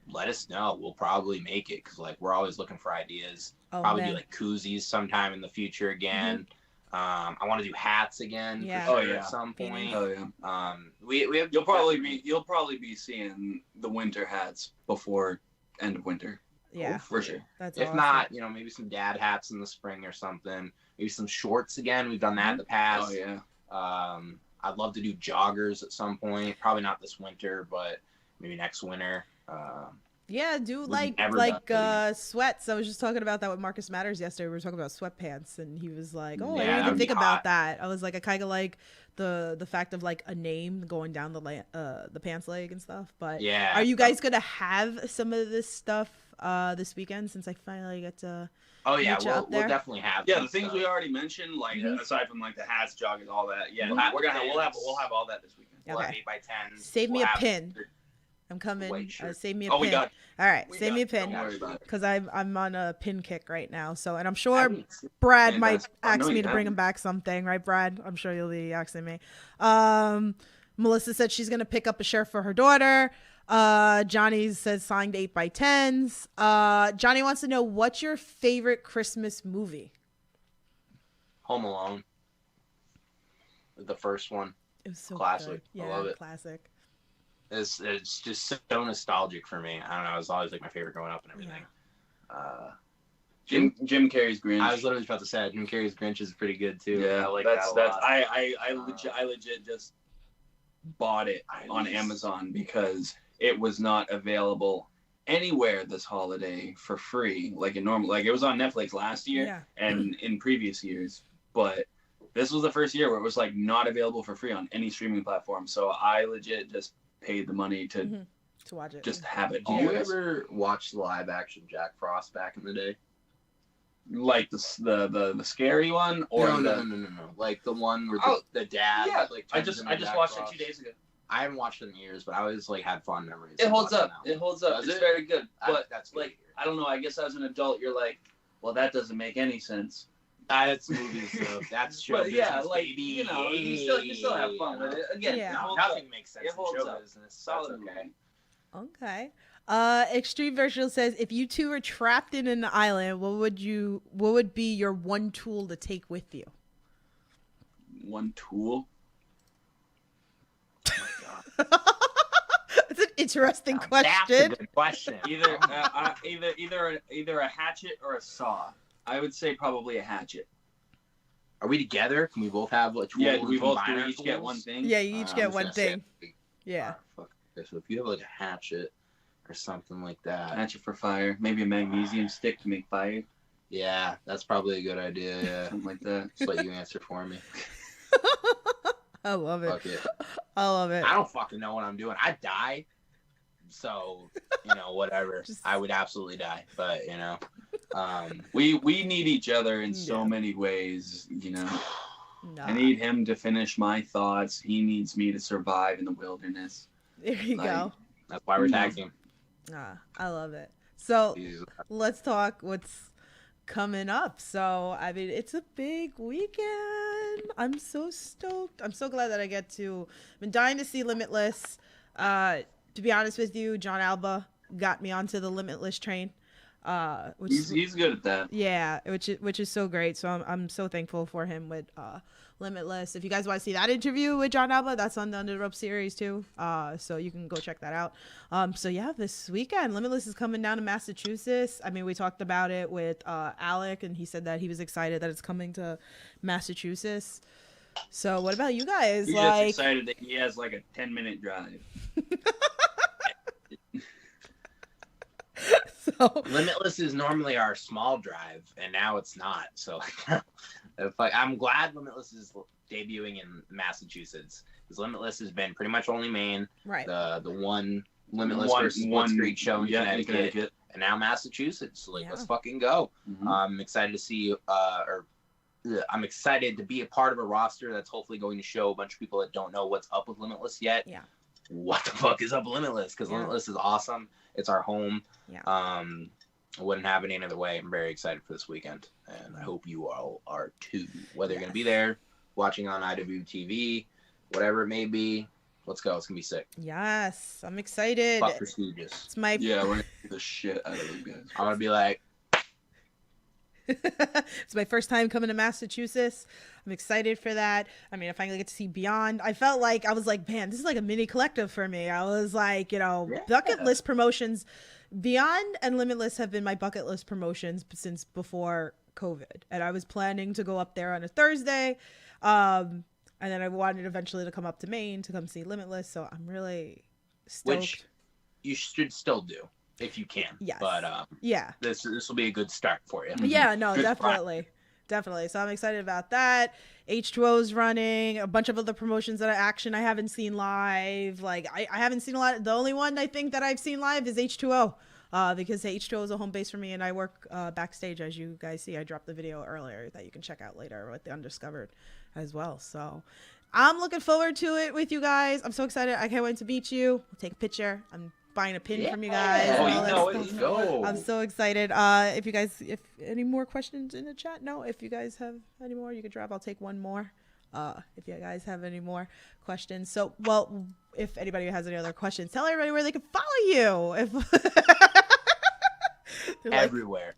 let us know. We'll probably make it because like we're always looking for ideas. Oh, Probably man. do like koozies sometime in the future again. I want to do hats again Yeah. for sure Oh, yeah. at some point. Oh yeah. We have You'll probably be seeing the winter hats before end of winter. Yeah, For sure. that's if awesome. not, maybe some dad hats in the spring or something. Maybe some shorts again. We've done that in the past. Oh yeah. I'd love to do joggers at some point. Probably not this winter, but maybe next winter. Yeah, do like never done sweats. I was just talking about that with Marcus Matters yesterday. We were talking about sweatpants, and he was like, "Oh, I Yeah, didn't that even would think be about hot. that." I was like, I kind of like the fact of like a name going down the pants leg and stuff. But Yeah. are you guys gonna have some of this stuff this weekend? Since I finally get to. Oh yeah, Meet you we'll up there? definitely have. Yeah, some the things stuff. we already mentioned, like Mhm. aside from like the hats, joggers, all that. Yeah, Mhm. we'll have all that this weekend. We'll have Okay. 8x10s. Save me We'll a have- pin. I'm coming. Wait, sure. Save me a Oh, pin. we got. All right, we save got- me a pin. Don't worry about it. Because I'm on a pin kick right now. So, and I'm I sure haven't seen- Brad And might that's- I ask know me you to bring him haven't. back something, right, Brad? I'm sure you'll be asking me. Melissa said she's gonna pick up a shirt for her daughter. Johnny says signed 8x10s. Johnny wants to know, what's your favorite Christmas movie? Home Alone. The first one. It was so Classic. good. I Yeah, love it. classic. It's just so nostalgic for me. I don't know. It was always like my favorite growing up and everything. Jim Carrey's Grinch. I was literally about to say Jim Carrey's Grinch is pretty good too. Yeah, I like that's that a that's lot. I legit just bought it on Amazon because it was not available anywhere this holiday for free. Like it was on Netflix last year Yeah. and in previous years, but this was the first year where it was like not available for free on any streaming platform. So I legit just paid the money to Mhm. To watch it. just have it. Do all you this. ever watch the live action Jack Frost back in the day? Like the scary one or No. Like the one where Oh, the dad. yeah. Like I turns just into Jack watched Frost. it 2 days ago. I haven't watched it in years, but I always like had fond memories. It of holds watching up. that It holds up. Does It's it? very good. But that's like I don't know. I guess as an adult, you're like, well, that doesn't make any sense. That's movies though. That's show But yeah, business, like baby. you still have fun with it. Again, Yeah. it No, holds up. nothing makes sense It in holds show up. business. That's Solid okay. movie. Okay. Extreme Virtual says, if you two were trapped in an island, what would be your one tool to take with you? One tool. That's an interesting That's a question. good question. Either a hatchet or a saw. I would say probably a hatchet. Are we together? Can we both have a tool? Yeah, and we both combine do our each get tools? one thing. Yeah, you each I'm get just one gonna say- thing. Yeah. Fuck. Okay, so if you have like a hatchet or something like that, Hatchet for fire. Maybe a magnesium stick to make fire. yeah, that's probably a good idea. Yeah, Something like that. just let you answer for me. I love it. Fuck it. I love it. I don't fucking know what I'm doing. I die, so whatever. Just- I would absolutely die, but We need each other in so Yeah. many ways, Nah. I need him to finish my thoughts. He needs me to survive in the wilderness. There you go. that's why we're tag team. I love it. So Jesus. let's talk what's coming up. So, I mean, it's a big weekend. I'm so stoked. I'm so glad that I get to. I've been dying to see Limitless. To be honest with you, John Alba got me onto the Limitless train. Which He's good at that. yeah, which is so great. So I'm so thankful for him with Limitless. If you guys want to see that interview with John Alba, that's on the Under the Rope series too. So you can go check that out. So yeah, this weekend Limitless is coming down to Massachusetts. I mean, we talked about it with Alec, and he said that he was excited that it's coming to Massachusetts. So what about you guys? He's just excited that he has like a 10-minute drive. So Limitless is normally our small drive, and now it's not. So, I'm glad Limitless is debuting in Massachusetts, because Limitless has been pretty much only Maine. right. The one Limitless versus One Street show in Connecticut, and now Massachusetts. So, Yeah. let's fucking go. Mhm. I'm excited to see, I'm excited to be a part of a roster that's hopefully going to show a bunch of people that don't know what's up with Limitless yet. Yeah. What the fuck is up with Limitless? Because Yeah. Limitless is awesome. It's our home. Yeah. I wouldn't have it any other way. I'm very excited for this weekend, and I hope you all are too. Whether you're going to be there, watching on IWTV, whatever it may be, Let's go. It's gonna be sick. Yes, I'm excited. Fuck prestigious. It's my Yeah, we're gonna do the shit out of those guys. I'm gonna be like, it's my first time coming to Massachusetts. I'm excited for that. I mean, I finally get to see Beyond. I felt like I was like, man, this is like a mini collective for me. I was like, bucket list promotions. Beyond and Limitless have been my bucket list promotions since before COVID, and I was planning to go up there on a Thursday, and then I wanted eventually to come up to Maine to come see Limitless. So I'm really stoked. which you should still do if you can. Yes. But Yeah. this will be a good start for you. Yeah, no, Good definitely. Definitely. So I'm excited about that. H2O's running, a bunch of other promotions that I haven't seen live. Like I haven't seen a lot. The only one I think that I've seen live is H2O. Because H2O is a home base for me and I work backstage, as you guys see. I dropped the video earlier that you can check out later with the Undiscovered as well. So I'm looking forward to it with you guys. I'm so excited. I can't wait to meet you. We'll take a picture. I'm buying a pin from you guys. Oh, and you all that know it. stuff. Go. I'm so excited. If any more questions in the chat, no. If you guys have any more, you can drop. I'll take one more. If you guys have any more questions. So, well, if anybody has any other questions, tell everybody where they can follow you. If they're like, Everywhere.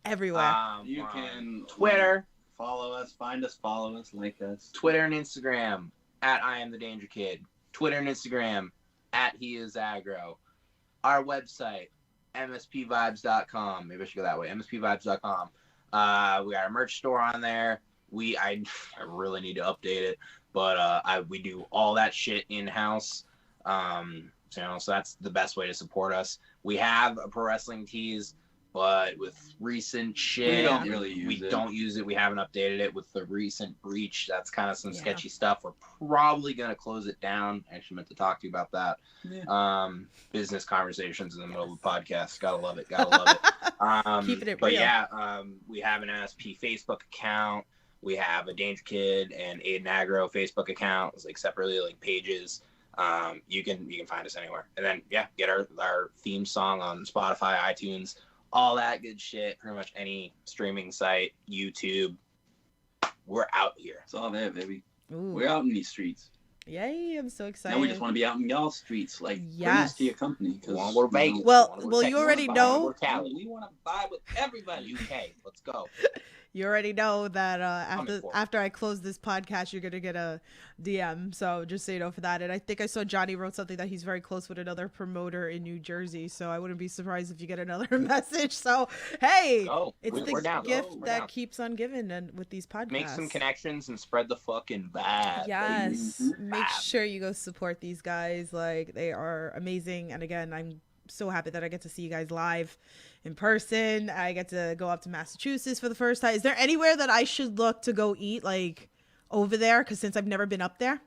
You On can Twitter, follow us, find us, follow us, like us. Twitter and Instagram at I am the Dangerkid. Twitter and Instagram at he is aggro. Our website, mspvibes.com. Maybe I should go that way. mspvibes.com. We got our merch store on there. I really need to update it, but we do all that shit in house. So that's the best way to support us. We have a pro wrestling tees, but with recent shit, We don't really use we it. don't use it. We haven't updated it with the recent breach. That's kind of some sketchy stuff. We're probably gonna close it down. I actually meant to talk to you about that. Yeah. Business conversations in the middle of a podcast. Gotta love it. Gotta love it. Keeping it but real. yeah, we have an MSP Facebook account. We have a Dangerkid and Aiden Aggro Facebook account. It's like separately, like pages. You can find us anywhere. And then get our theme song on Spotify, iTunes, all that good shit. Pretty much any streaming site, YouTube. We're out here. It's all there, baby. Ooh. We're out in these streets. Yay, I'm so excited. Now we just want to be out in y'all streets, like bring Yes. us to your company. We wanna go to Vegas. Well, you already We know. wanna go to Cali. We want to vibe with everybody. UK. Let's go. You already know that Coming for it. after I close this podcast, you're gonna get a DM. So just so you know for that. And I think I saw Johnny wrote something that he's very close with another promoter in New Jersey. So I wouldn't be surprised if you get another message. So hey, Go. it's We're down. the gift We're that down. keeps on giving, and with these podcasts. Make some connections and spread the fucking vibe. Yes, baby. make Vibe. sure you go support these guys. Like, they are amazing. And again, I'm so happy that I get to see you guys live in person. I get to go up to Massachusetts for the first time. Is there anywhere that I should look to go eat, like, over there? Because since I've never been up there,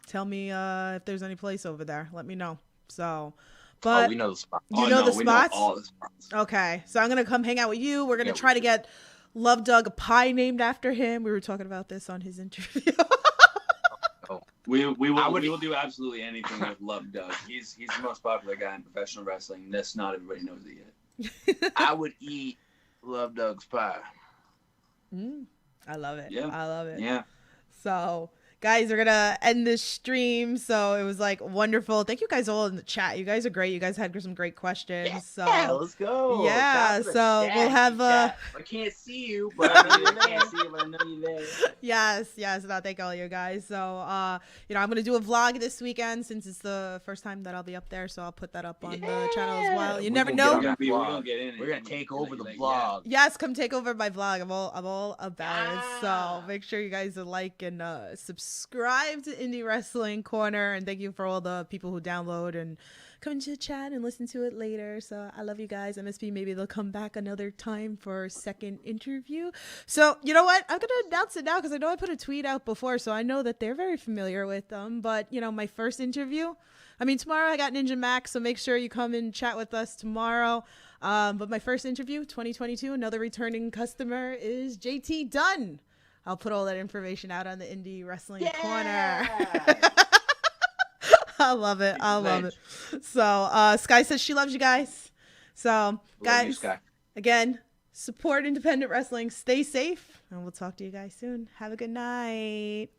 tell me if there's any place over there. Let me know. So, but We know the spot. you know the we spots? all the spots. Okay, so I'm gonna come hang out with you. We're gonna Yeah, try to get Love Doug a pie named after him. We were talking about this on his interview. We I would- will do absolutely anything with Love Doug. He's the most popular guy in professional wrestling. That's not everybody knows it yet. I would eat Love Doug's pie. I love it. Yeah. I love it. Yeah. So, guys, we're gonna end this stream. So it was like wonderful. Thank you guys all in the chat. You guys are great. You guys had some great questions. So let's go. Yeah, Shout out to the so chat, we'll have, chat. I can't see you, but I know you can't see you, but I know you're there. yes. No, thank all you guys. So I'm gonna do a vlog this weekend since it's the first time that I'll be up there. So I'll put that up on the channel as well. You We're never gonna know. get on We're gonna get in it. We're gonna take over the Like, vlog. Yes, come take over my vlog. I'm all about it. So Ah. make sure you guys like and subscribe to Indie Wrestling Corner. And thank you for all the people who download and come into the chat and listen to it later. So I love you guys. MSP, maybe they'll come back another time for a second interview. So you know what? I'm gonna announce it now because I know I put a tweet out before, so I know that they're very familiar with them. But my first interview. I mean, tomorrow I got Ninja Max, so make sure you come and chat with us tomorrow. But my first interview, 2022, another returning customer is JT Dunn. I'll put all that information out on the Indie Wrestling Corner. I love it. I love it. So Sky says she loves you guys. So Love you, guys, Sky. again, support independent wrestling. Stay safe, and we'll talk to you guys soon. Have a good night.